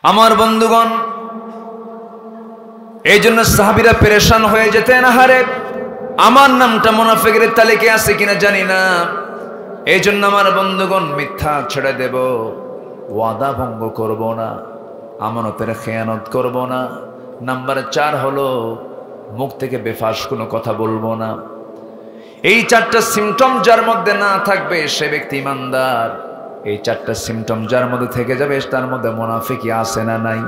আমার বন্ধুগণ, এই জন্য সাহাবীরা পেরেশান হয়ে যেতেন, আহারে আমার নামটা মুনাফিকের তালিকায় আছে কিনা জানি না। এই জন্য আমার বন্ধুগণ, মিথ্যা ছেড়ে দেব, ওয়াদা ভঙ্গ করব না, আমানতের খেয়ানত করব না। নাম্বার 4 হলো মুখ থেকে বেফাস কোনো কথা বলবো না। এই 4টা সিমটম যার মধ্যে না থাকবে সে ব্যক্তি ইমানদার। এই 4টা সিমটম যার মধ্যে থেকে যাবে তার মধ্যে মুনাফিকি আছে না নাই?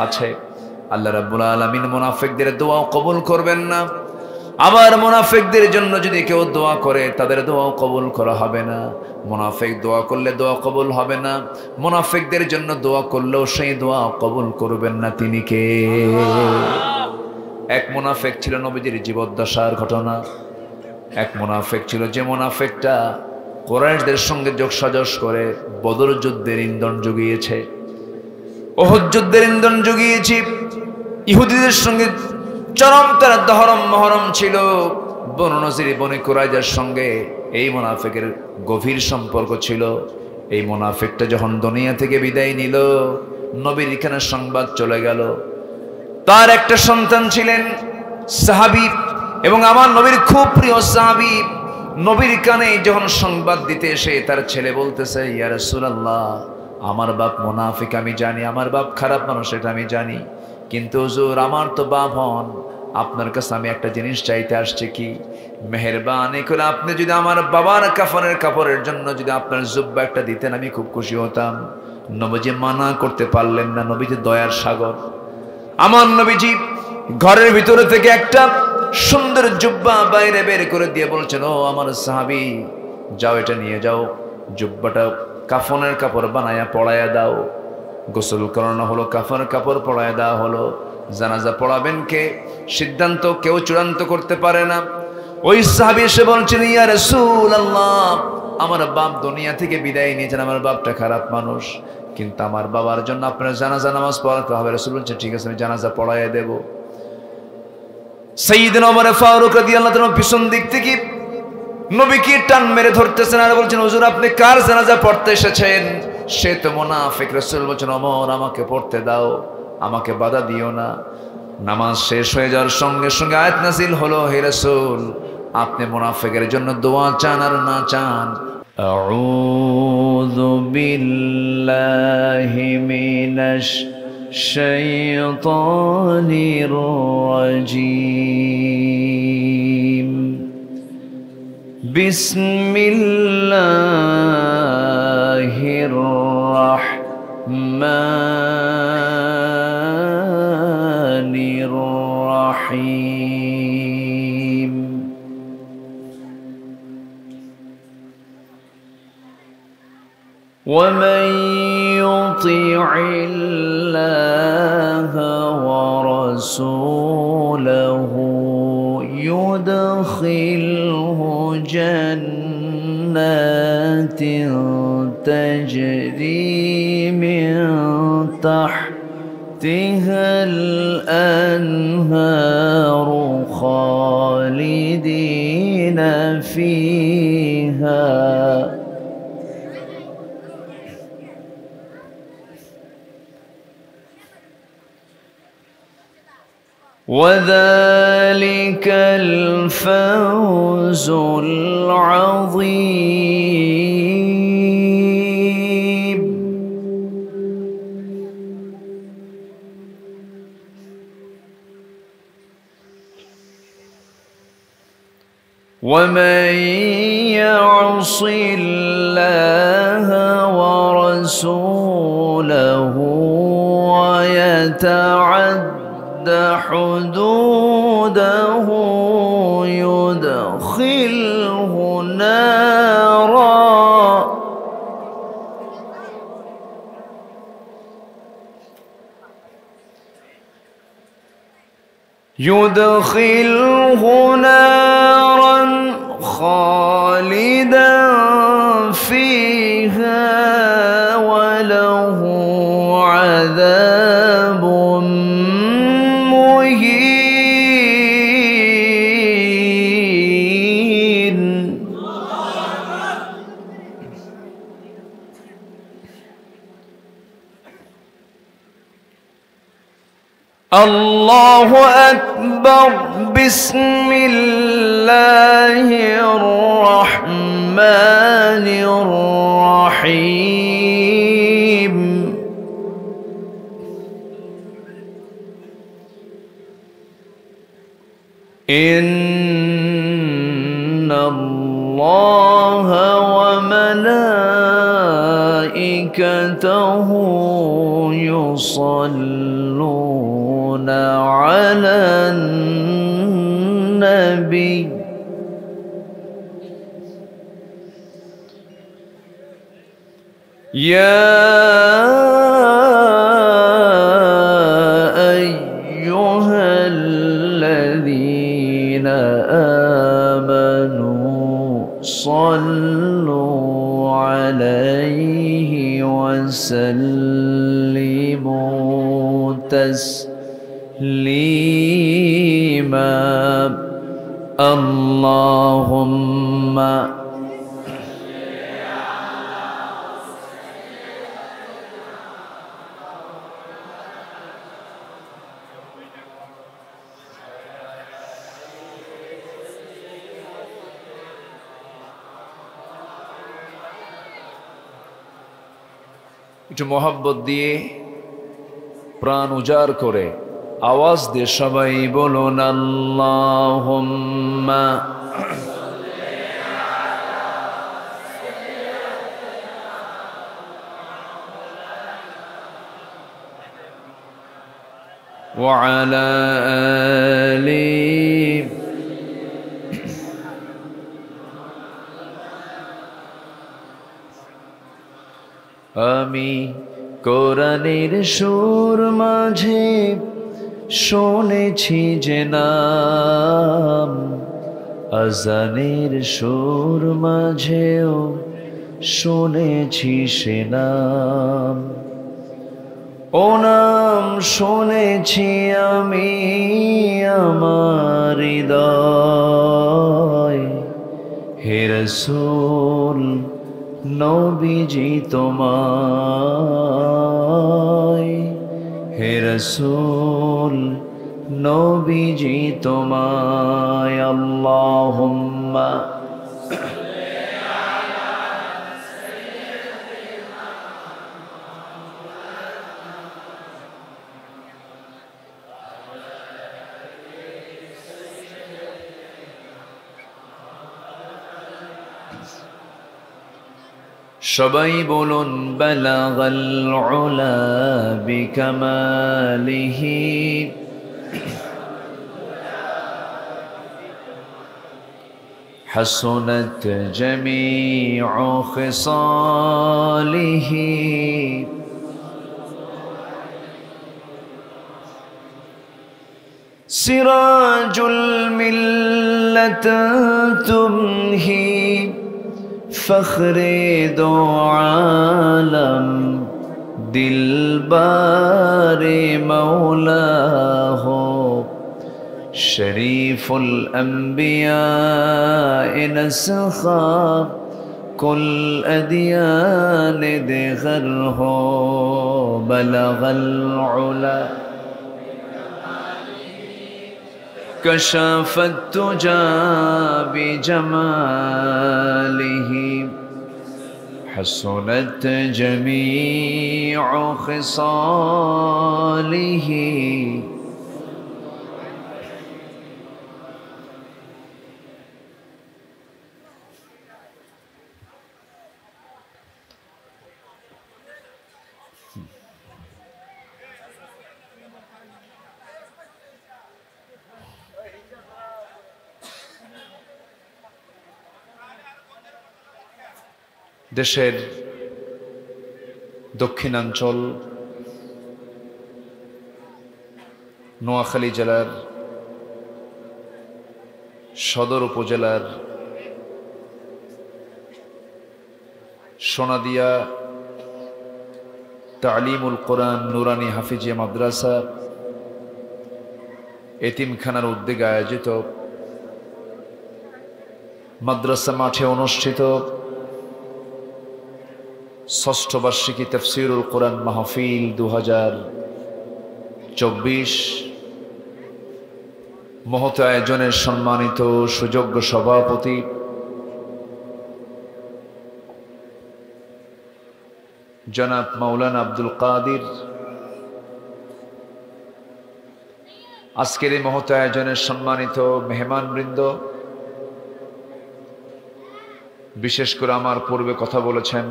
আছে। আল্লাহ রাব্বুল আলামিন মুনাফিকদের দোয়াও কবুল করবেন না। আবার মুনাফিকদের জন্য যদি কেউ দোয়া করে তাদের দোয়াও কবুল করা হবে না। মুনাফিক দোয়া করলে দোয়া কবুল হবে না, মুনাফিকদের জন্য দোয়া করলেও সেই দোয়া কবুল করবেন না। তিনি কে? এক মুনাফিক ছিল নবীজির জীবদ্দশার ঘটনা। এক মুনাফিক ছিল যে মুনাফিকটা কুরাইশদের সঙ্গে যোগসাজশ করে বদর যুদ্ধের ইন্ধন জুগিয়েছে, উহুদ যুদ্ধের ইন্ধন জুগিয়েছে, ইহুদিদের সঙ্গে চরম তার দহরম মহরম ছিল। বনু নজির বনি কুরাইজার সঙ্গে এই মুনাফিকের গভীর সম্পর্ক ছিল। এই মুনাফিকটা যখন দুনিয়া থেকে বিদায় নিল, নবীর এখানে সংবাদ চলে গেল তার একটা সন্তান ছিলেন সাহাবী, এবং আমার নবীর খুব প্রিয় সাহাবী। নবীর কানে যখন সংবাদ দিতে এসে তার ছেলে বলতেছে, ইয়া রাসূলুল্লাহ, আমার বাপ মুনাফিক, আমি জানি আমার বাপ খারাপ মানুষ, এটা আমি জানি, কিন্তু হুজুর আমার তো বাপ হন, আপনার কাছে আমি একটা জিনিস চাইতে আসছি, কি মেহেরবানি করে আপনি যদি আমার বাবার কাফনের কাপড়ের জন্য যদি আপনার জুব্বা একটা দিতেন আমি খুব খুশি হতাম। নবীজি মানা করতে পারলেন না, নবীজি দয়ার সাগর। আমার নবীজি ঘরের ভিতরে থেকে একটা সুন্দর জুব্বা বাইরে বের করে দিয়ে বলছেন, ও আমার সাহাবী, যাও এটা নিয়ে যাও, জুব্বাটা কাফনের কাপড় বানায়া পড়ায়া দাও। গোসল করানো হলো, কাফনের কাপড় পড়ায়া দেওয়া হলো। জানাজা পড়াবেন কে, সিদ্ধান্ত কেউ চূড়ান্ত করতে পারে না। ওই সাহাবী এসে বলছেন, ইয়া রাসূলুল্লাহ, আমার বাপ দুনিয়া থেকে বিদায় নিয়েছেন, আমার বাপটা খারাপ মানুষ, কিন্তু আমার বাবার জন্য আপনার জানাজা নামাজ পড়াতে হবে। রাসূল বলছেন, ঠিক আছে, আমি জানাজা পড়াইয়া দেব। সাইয়্যিদনা ওমর ফারুক রাদিয়াল্লাহু তাআলা পিছন দিক থেকে নবীকে টান মেরে ধরতেছেন আর বলছেন, হুজুর আপনি কার জানাজা পড়তে এসেছেন? সে তো মুনাফিক। রাসূল বলছেন, ওমর আমাকে পড়তে দাও, আমাকে বাধা দিও না। নামাজ শেষ হয়ে যাওয়ার সঙ্গে সঙ্গে আয়াত নাযিল হলো, হে রাসূল, আপনি মুনাফিকের জন্য দোয়া চান আর না চান? আউযু বিল্লাহি মিনাশ শাইতানির রাজীম। বিসমিল্লাহির রাহমানির রাহিম। ومن يطع الله ورسوله يدخله جنات تجري من تحتها الأنهار خالدين فيها وذلك الفوز العظيم. ومن يعص الله ورسوله ويتعد حدوده يدخله نارا خالدا فيها وله عذاب مهين. الله أكبر بسم الله الرحمن الرحيم إن الله وملائكته يصلون على النبي يا أيها الذين آمنوا صلوا عليه وسلموا تسليما اللهم একটু মোহাব্বত দিয়ে প্রাণ উজাড় করে আওয়াজ দিয়ে সবাই বলুন আল্লাহুম্মা ওয়া আলা আলি আমি কোরআনের সুর মাঝে শুনেছি যে নাম আজানের সুর মাঝেও শুনেছি সে নাম ও নাম শুনেছি আমি আমার হৃদয় হে রাসূল নবীজি তোমায় হে রাসূল নবীজি তোমায় আল্লাহুম্মা সবাই বলুন বালাগাল উলা বিকামালিহি হাসুনাত জামিউ খিসালিহি সিরাজুল মিল্লাত তুমহি فخر دو عالم دلبار مولا ہو شریف الانبیاء نسخہ کل ادیان دیگر ہو بلغ العلا كشف التجى بجماله حسنت جميع خصاله দেশের দক্ষিণাঞ্চল নোয়াখালী জেলার সদর উপজেলার সোনাদিয়া তালিমুল কোরআন নুরানি হাফিজিয়া মাদ্রাসা এতিমখানার উদ্যোগে আয়োজিত মাদ্রাসা মাঠে অনুষ্ঠিত ষষ্ঠ বার্ষিকী তাফসীরুল কোরআন মাহফিল 2024 মহৎ আয়োজনের সম্মানিত সুযোগ্য সভাপতি জনাব মাওলানা আব্দুল কাদির, আজকের এই মহৎ আয়োজনের সম্মানিত মেহমানবৃন্দ, বিশেষ করে আমার পূর্বে কথা বলেছেন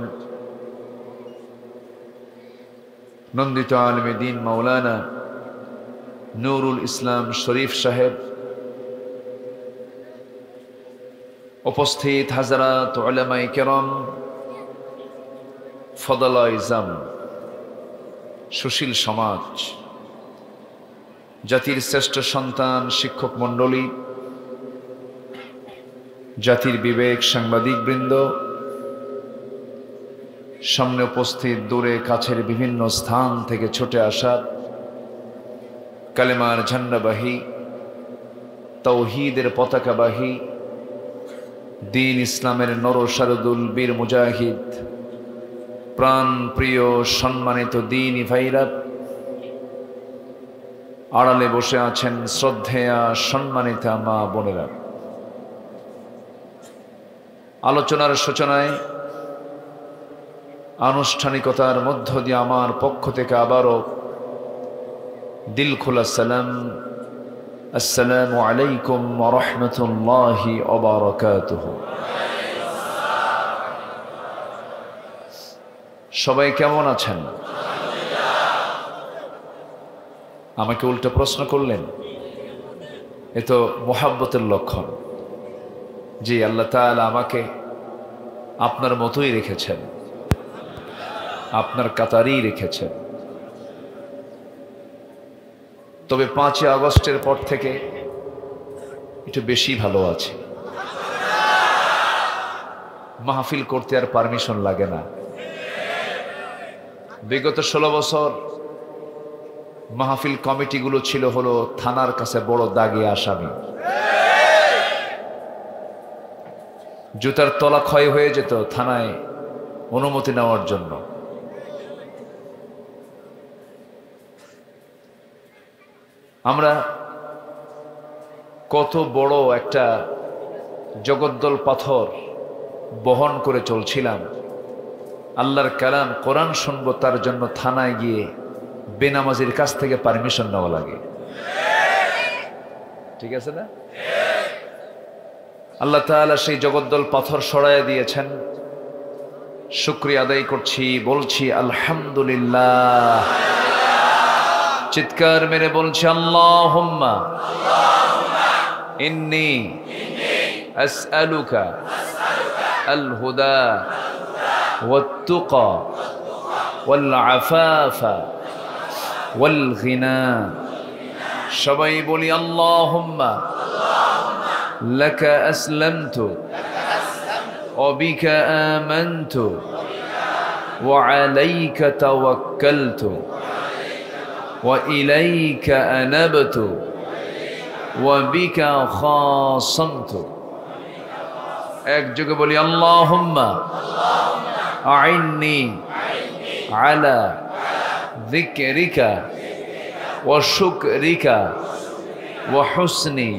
নন্দিত আলেমে দ্বীন মাওলানা নুরুল ইসলাম শরীফ সাহেব, উপস্থিত হাজরাত উলামায়ে কেরাম, ফদলা ইজাম, সুশীল সমাজ, জাতির শ্রেষ্ঠ সন্তান শিক্ষক মণ্ডলী, জাতির বিবেক সাংবাদিক বৃন্দ, সামনে উপস্থিত দূরে কাছের বিভিন্ন স্থান থেকে ছুটে আসা কালেমার ঝান্ডাবাহী, তাওহীদের পতাকাবাহী, দ্বীন ইসলামের নরসারদুল বীর মুজাহিদ, প্রাণ প্রিয় সম্মানিত দ্বীনি ভাইরা, আড়ালে বসে আছেন শ্রদ্ধেয়া সম্মানিতা মা বোনেরা। আলোচনার সূচনায় আনুষ্ঠানিকতার মধ্য দিয়ে আমার পক্ষ থেকে আবারও দিল খোলা সালাম, আসসালামু আলাইকুম ওয়া রাহমাতুল্লাহি ওয়া বারাকাতুহু। সবাই কেমন আছেন? আমাকে উল্টো প্রশ্ন করলেন, এ তো মুহাব্বতের লক্ষণ। জি, আল্লাহ তাআলা আমাকে আপনার মতোই রেখেছেন, আপনার কাতারেই রেখেছেন। তবে 5ই আগস্টের পর থেকে একটু বেশি ভালো আছে। মাহফিল করতে আর পারমিশন লাগে না। বিগত 16 বছর মাহফিল কমিটিগুলো ছিল হলো থানার কাছে বড় দাগে আসামি। জুতার তলা ক্ষয় হয়ে যেত থানায় অনুমতি নেওয়ার জন্য। আমরা কত বড় একটা জগদ্দল পাথর বহন করে চলছিলাম। আল্লাহর কালাম কোরআন শুনবো, তার জন্য থানায় গিয়ে বেনামাজির কাছ থেকে পারমিশন নেওয়া লাগে। ঠিক আছে না? আল্লাহ তাআলা সেই জগদ্দল পাথর সরাইয়া দিয়েছেন। শুকরিয়া আদায় করছি, বলছি আলহামদুলিল্লাহ। চিৎকার মেরে বলছি আল্লাহুম্মা ইন্নী আসআলুকা আল হুদা ওয়াত তুকা ওয়াল আফাফা ওয়াল গিনা। সবাই বলি আল্লাহুম্মা লাকা আসলামতু ওয়া বিকা আমানতু ওয়া আলাইকা তাওয়াক্কালতু ওয়া ইলাইকা আনাবতু ওয়া বিকা খাসামতু। একযোগে বলি আল্লাহুম্মা আইন্নি আলা যিকরিকা ওয়া শুকরিকা ওয়া হুসনি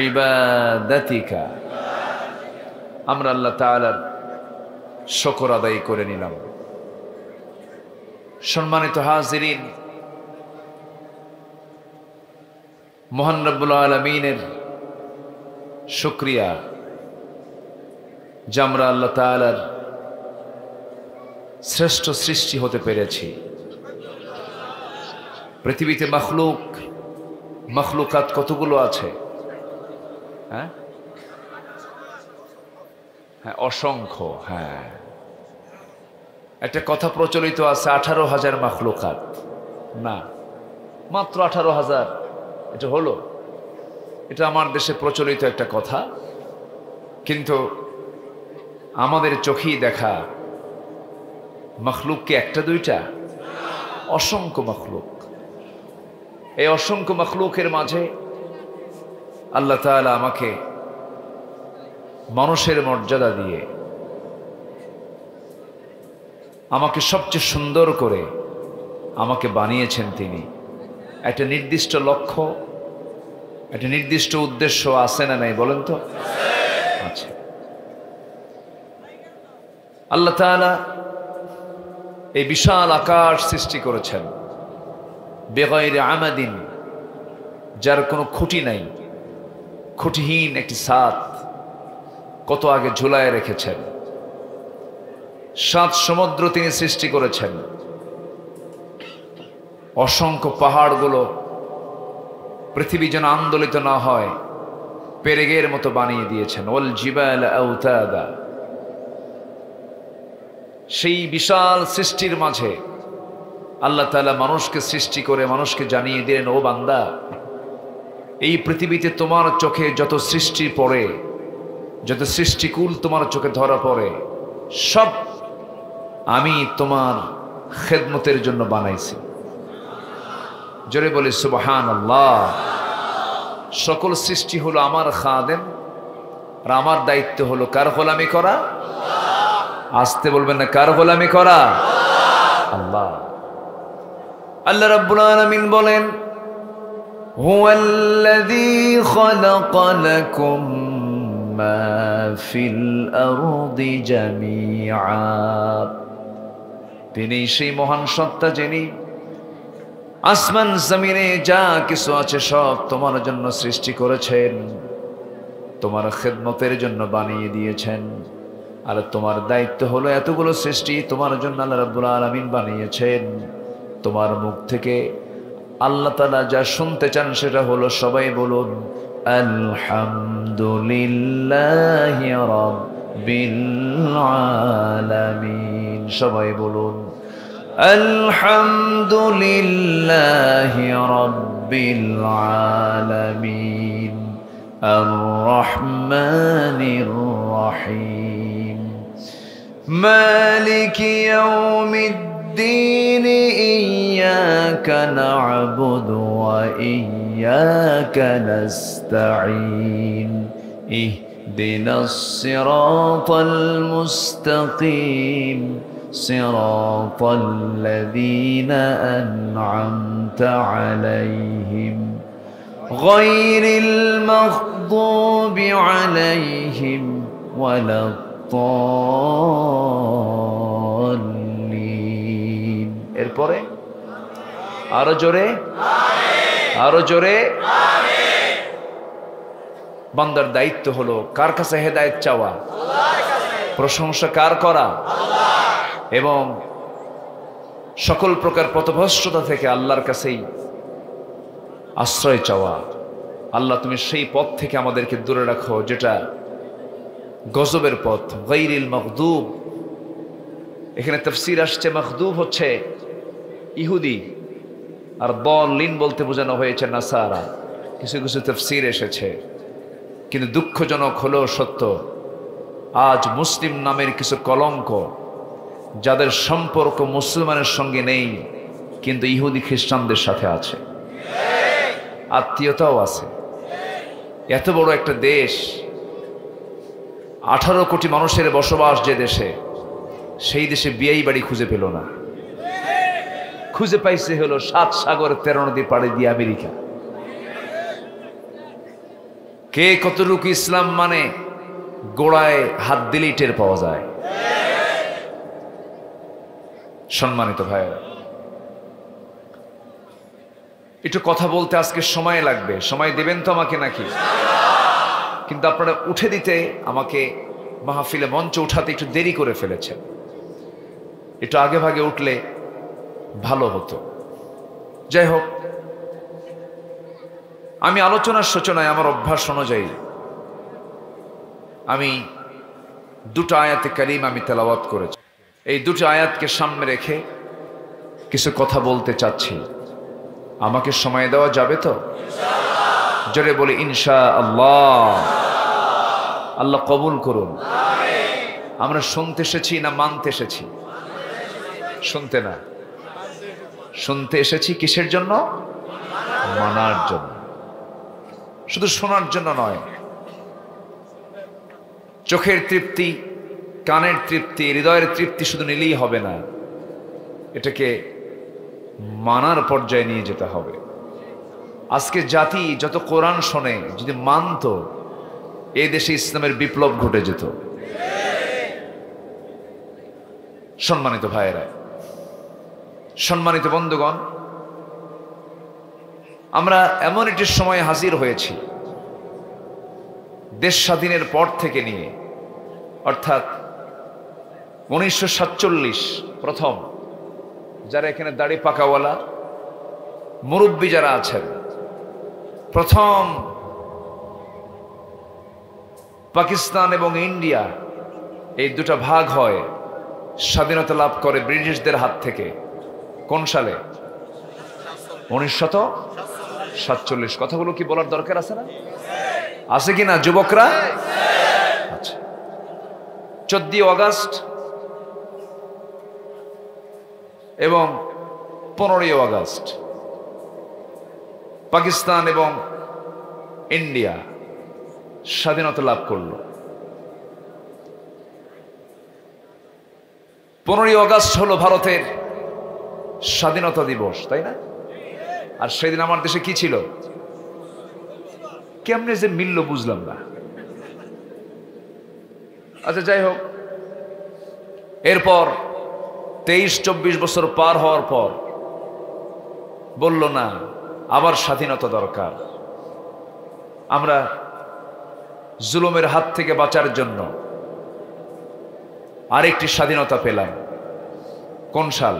ইবাদাতিকা। আমরা আল্লাহ তাআলার শুকর আদায় করে নিলাম। সম্মানিত হাজিরিন, মহান রব্বুল আলামিনের শুকরিয়া যে আমরা আল্লাহ তাআলার শ্রেষ্ঠ সৃষ্টি হতে পেরেছি। পৃথিবীতে মখলুকাত কতগুলো আছে? হ্যাঁ, অসংখ্য। হ্যাঁ, একটা কথা প্রচলিত আছে 18,000 মখলুকাত। না, মাত্র 18,000। এটা হলো, এটা আমার দেশে প্রচলিত একটা কথা, কিন্তু আমাদের চোখেই দেখা মখলুক কি একটা দুইটা? অসংখ্য মখলুক। এই অসংখ্য মখলুকের মাঝে আল্লাহ তাআলা আমাকে মানুষের মর্যাদা দিয়ে আমাকে সবচেয়ে সুন্দর করে আমাকে বানিয়েছেন তিনি। একটা নির্দিষ্ট লক্ষ্য, একটা নির্দিষ্ট উদ্দেশ্য আছে না নাই বলেন তো? আছে। আল্লাহ তাআলা এই বিশাল আকাশ সৃষ্টি করেছেন বেগাইরে আমাদিন, যার কোনো খুঁটি নাই, খুঁটিহীন একটি ছাদ কত আগে ঝুলায় রেখেছেন। 7 সমুদ্র তিনি সৃষ্টি করেছেন, অসংখ্য পাহাড়গুলো পৃথিবী যেন আন্দোলিত না হয় পেরেগের মতো বানিয়ে দিয়েছেন। ওয়াল জিবাল আওতাদা, সেই বিশাল সৃষ্টির মাঝে আল্লাহ তাআলা মানুষকে সৃষ্টি করে মানুষকে জানিয়ে দিলেন, ও বান্দা, এই পৃথিবীতে তোমার চোখে যত সৃষ্টি পড়ে, যত সৃষ্টিকুল তোমার চোখে ধরা পড়ে, সব আমি তোমার খেদমতের জন্য বানাইছি। জোরে বলি সুবহানাল্লাহ। সকল সৃষ্টি হলো আমার খাদেম, আর আমার দায়িত্ব হলো কার গোলামি করা? আসতে বলবেন না, কার গোলামি করা? আল্লাহ। আল্লাহ রাব্বুল আলামিন বলেন, হুয়াল্লাযী খালাকা লাকুম মা ফিল আরদি জামিআ, তিনি সেই মহান সত্তা যিনি আসমান জমিনে যা কিছু আছে সব তোমার জন্য সৃষ্টি করেছেন, তোমার খেদমতের জন্য বানিয়ে দিয়েছেন। আর তোমার দায়িত্ব হলো এতগুলো সৃষ্টি তোমার জন্য আল্লাহ রাব্বুল আলামিন বানিয়েছেন। তোমার মুখ থেকে আল্লাহ তাআলা যা শুনতে চান সেটা হলো, সবাই বলুন আলহামদুলিল্লাহি রাব্বিল আলামিন। সবাই বলুন আলহামদুলিল্লাহি রাব্বিল আলামিন আর রহমানির রহিম মালিকি ইয়াউমিদ্দিন ইয়্যাকা না'বুদু ওয়া ইয়্যাকা নাস্তাঈন ইহদিনাস সিরাতাল মুস্তাকিম সিরাতাল লাযীনা আন'আমতা আলাইহিম গায়রিল মাগদুবি আলাইহিম ওয়ালাদ-দাল্লিন। এরপরে আরো জোরে, আরো জোরে। বান্দার দায়িত্ব হলো কার কাছে হেদায়েত চাওয়া? প্রশংসা কার করা? এবং সকল প্রকার পথভ্রষ্টতা থেকে আল্লাহর কাছেই আশ্রয় চাওয়া। আল্লাহ তুমি সেই পথ থেকে আমাদেরকে দূরে রাখো যেটা গজবের পথ, গায়রিল মাগদুব। এখানে তাফসীর আসছে মাগদুব হচ্ছে ইহুদি, আর দাল্লিন বলতে বোঝানো হয়েছে নাসারা। কিছু কিছু তাফসীর এসেছে, কিন্তু দুঃখজনক হলেও সত্য, আজ মুসলিম নামের কিছু কলঙ্ক যাদের সম্পর্ক মুসলমানের সঙ্গে নেই কিন্তু ইহুদি খ্রিস্টানদের সাথে আছে, আত্মীয়তাও আছে। এত বড় একটা দেশ, 18 কোটি মানুষের বসবাস যে দেশে, সেই দেশে বিয়েই বাড়ি খুঁজে পেল না। খুঁজে পাইছে হলো 7 সাগর 13 নদী পাড়ি দিয়ে আমেরিকা। কে কতটুকু ইসলাম মানে গোড়ায় হাত দিলেই টের পাওয়া যায়। সম্মানিত ভাইয়েরা, একটু কথা বলতে আজকে সময় লাগবে, সময় দেবেন তো আমাকে নাকি? কিন্তু আপনারা উঠে দিতে, আমাকে মাহফিলে মঞ্চে উঠাতে একটু দেরি করে ফেলেছেন। একটু আগে ভাগে উঠলে ভালো হতো। যাই হোক, আমি আলোচনার সূচনায় আমার অভ্যাস অনুযায়ী আমি 2টা আয়াতে কারিম আমি তেলাওয়াত করেছি। এই 2টা আয়াতকে সামনে রেখে কিছু কথা বলতে চাচ্ছি। আমাকে সময় দেওয়া যাবে তো? জোরে বলি ইনশাআল্লাহ। আল্লাহ কবুল করুন। আমরা শুনতে এসেছি না মানতে এসেছি? শুনতে না, শুনতে এসেছি। কিসের জন্য? মানার জন্য। শুধু শোনার জন্য নয়। চোখের তৃপ্তি, কানের তৃপ্তি, হৃদয়ের তৃপ্তি শুধু নিলেই হবে না, এটাকে মানার পর্যায়ে নিয়ে যেতে হবে। আজকে জাতি যত কোরআন শোনে যদি মানত, এই দেশে ইসলামের বিপ্লব ঘটে যেত। সম্মানিত ভাইয়েরা, সম্মানিত বন্ধুগণ, আমরা এমন একটি সময়ে হাজির হয়েছি, দেশ স্বাধীনের পর থেকে নিয়ে, অর্থাৎ 1947 প্রথম, যারা এখানে দাড়ি পাকাওয়ালা মুরব্বী যারা আছেন, প্রথম পাকিস্তান এবং ইন্ডিয়া এই দুটা ভাগ হয়, স্বাধীনতা লাভ করে ব্রিটিশদের হাত থেকে। কোন সালে? 1947। কথাগুলো কি বলার দরকার আছে না? আছে কি না যুবকরা? আচ্ছা, 14 আগস্ট এবং 15 আগস্ট পাকিস্তান এবং ইন্ডিয়া স্বাধীনতা লাভ করলো। 15 আগস্ট হলো ভারতের স্বাধীনতা দিবস, তাই না? আর সেদিন আমার দেশে কি ছিল? কেমনে যে মিলল বুঝলাম না। আচ্ছা, যাই হোক, এরপর 23-24 বছর পার হওয়ার পর বলল না, আবার স্বাধীনতা দরকার। আমরা জুলুমের হাত থেকে বাঁচার জন্য আরেকটি স্বাধীনতা পেলাম। কোন সাল?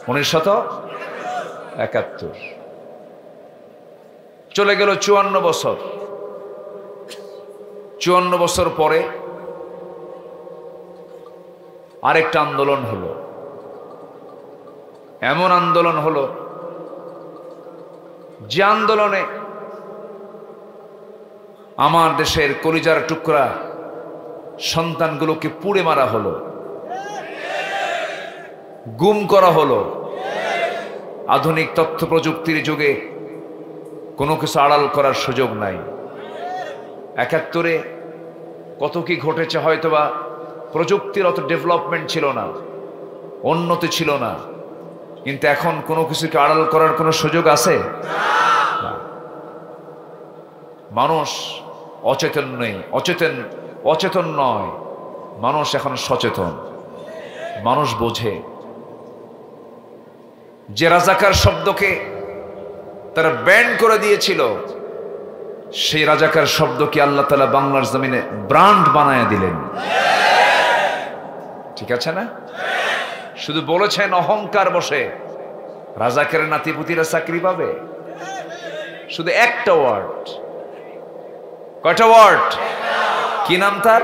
1971। চলে গেল 54 বছর। 54 বছর পরে আরেকটা আন্দোলন হলো। এমন আন্দোলন হলো যে আন্দোলনে আমার দেশের কলিজার টুকরা সন্তানগুলোকে পুড়ে মারা হলো, গুম করা হলো। আধুনিক তথ্য প্রযুক্তির যুগে কোনো কিছু আড়াল করার সুযোগ নাই। 71-এ কত কি ঘটেছে, হয়তোবা প্রযুক্তির অত ডেভেলপমেন্ট ছিল না, উন্নতি ছিল না, কিন্তু এখন কোনো কিছুকে আড়াল করার কোনো সুযোগ আছে? মানুষ অচেতন নেই, অচেতন নয়, মানুষ এখন সচেতন। মানুষ বোঝে যে রাজাকার শব্দকে তারা ব্যান করে দিয়েছিল, সেই রাজাকার শব্দকে আল্লাহ তাআলা বাংলার জমিনে ব্র্যান্ড বানায় দিলেন। ঠিক আছে না? শুধু বলেছেন অহংকার বসে, রাজাকারের নাতিপুতিরা চাকরি পাবে। শুধু একটা ওয়ার্ড। কয়টা ওয়ার্ড? কি নাম তার?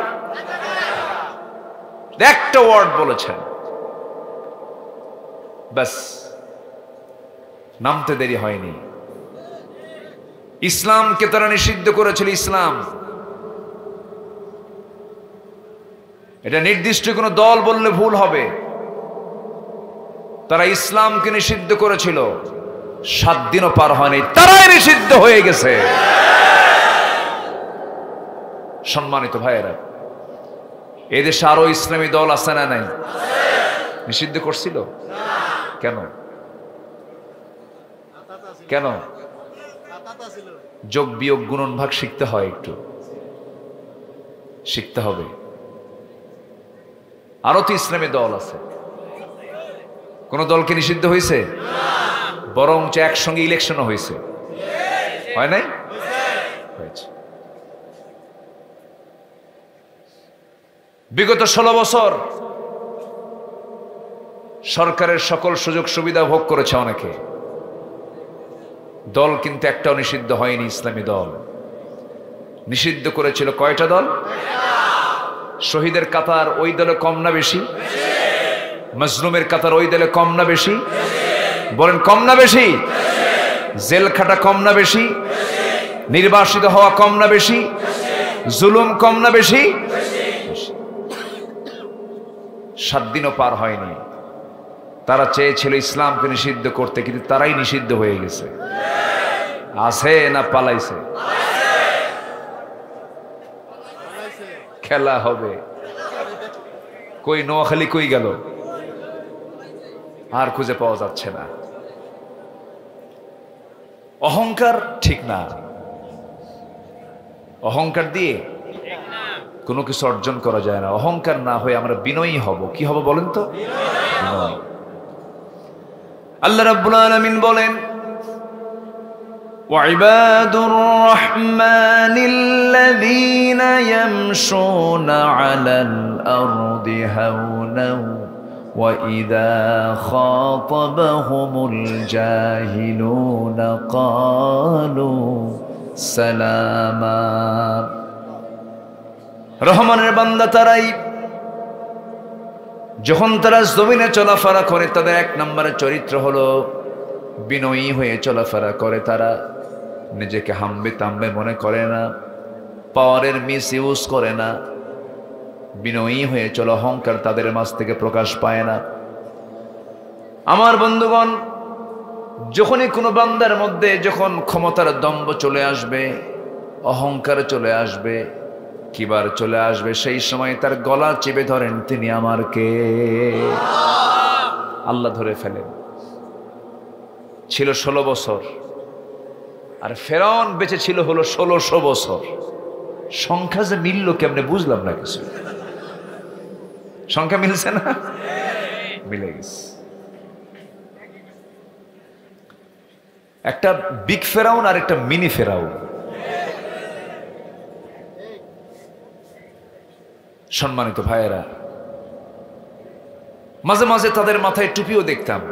একটা ওয়ার্ড বলেছেন, ব্যাস, নামতে দেরি হয়নি। ইসলামকে তারা নিষিদ্ধ করেছিল। ইসলাম এটা নির্দিষ্ট কোনো দল বললে ভুল হবে। তারা ইসলামকে নিষিদ্ধ করেছিল, 7 দিনও পার হয়নি, তারাই নিষিদ্ধ হয়ে গেছে। সম্মানিত ভাইয়েরা, এদেশে আরো ইসলামী দল আছে না নাই? নিষিদ্ধ করছিল কেন? কেন? যোগ বিয়োগ গুণন ভাগ শিখতে হয়, একটু শিখতে হবে। আরো তো ইসলামী দল আছে। কোন দলকে নিষিদ্ধ হয়েছে? বরঞ্চ একসঙ্গে ইলেকশনও হয়েছে, হয় নাই? হয়েছে। বিগত 16 বছর সরকারের সকল সুযোগ সুবিধা ভোগ করেছে অনেকে। দল কিন্তু একটাও নিষিদ্ধ হয়নি। ইসলামী দল নিষিদ্ধ করেছিল কয়টা দল? শহীদের কাতার ওই দলে কম না বেশি? মজলুমের কাতার ওই দলে কম না বেশি? বলেন কম না বেশি? জেল খাটা কম না বেশি? নির্বাসিত হওয়া কম না বেশি? জুলুম কম না বেশি? 7 দিনও পার হয়নি। তারা চেয়েছিল ইসলামকে নিষিদ্ধ করতে, কিন্তু তারাই নিষিদ্ধ হয়ে গেছে। আছে না পালাইছে? খেলা হবে। কই নোয়াখালী কই গেল? আর খুঁজে পাওয়া যাচ্ছে না। অহংকার ঠিক না। অহংকার দিয়ে কোনো কিছু অর্জন করা যায় না। অহংকার না হয়ে আমরা বিনয়ী হব। কি হব বলেন তো? বিনয়ী। আল্লাহ রাব্বুল আলামিন বলেন, وعباد الرحمن الذين يمشون على الأرض هونا وإذا خاطبهم الجاهلون قالوا سلاما। রহমানের বান্দা তারাই যখন তারা জমিনে চলাফেরা করে তাদের এক নম্বরের চরিত্র হলো বিনয়ী হয়ে চলাফেরা করে। তারা নিজেকে হাম্বে তাম্বে মনে করে না, পাওয়ারের মিস ইউজ করে না, বিনয়ী হয়ে চলো। অহংকার তাদের মাঝ থেকে প্রকাশ পায় না। আমার বন্ধুগণ, যখনই কোনো বান্দার মধ্যে যখন ক্ষমতার দম্ভ চলে আসবে, অহংকার চলে আসবে, কিবার চলে আসবে, সেই সময় তার গলা চেপে ধরেন, তিনি আমার কে? আল্লাহ ধরে ফেলেন। ছিল 16 বছর, আর ফেরাউন বেঁচে ছিল হলো 1600 বছর। সংখ্যা যে মিলল কেমনে বুঝলাম না কিছু। সংখ্যা মিলছে না? মিলে গেছে। একটা বিগ ফেরাউন আর একটা মিনি ফেরাউন। সম্মানিত ভাইয়েরা, মাঝে মাঝে তাদের মাথায় টুপিও দেখতাম,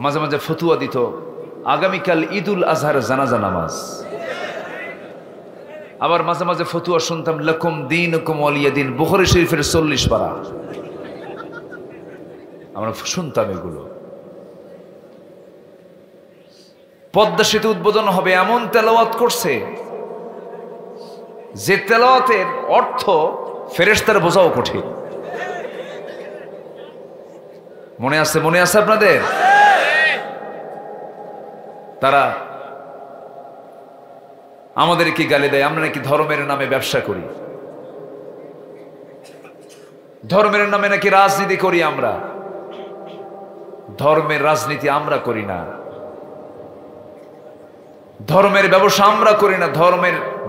মাঝে মাঝে ফতুয়া দিত, আগামীকাল ঈদুল আজহার জানাজা নামাজ। আবার মাঝে মাঝে ফতুয়া শুনতাম, লাকুম দীনুকুম ওয়ালিয়া দীন, বুখারী শরীফের 40 পারা। আমরা শুনতাম এগুলো। পদ্মা সেতু উদ্বোধন হবে এমন তেলাওয়াত করছে যে তেলাওয়াতের অর্থ ফেরেশতার বোঝাও কঠিন। মনে আছে? মনে আছে আপনাদের? তারা আমাদেরকে গালি দেয়, আমরা নাকি ধর্মের নামে ব্যবসা করি, ধর্মের নামে নাকি রাজনীতি করি। আমরা ধর্মের রাজনীতি আমরা করি না, ধর্মের ব্যবসা আমরা করি না,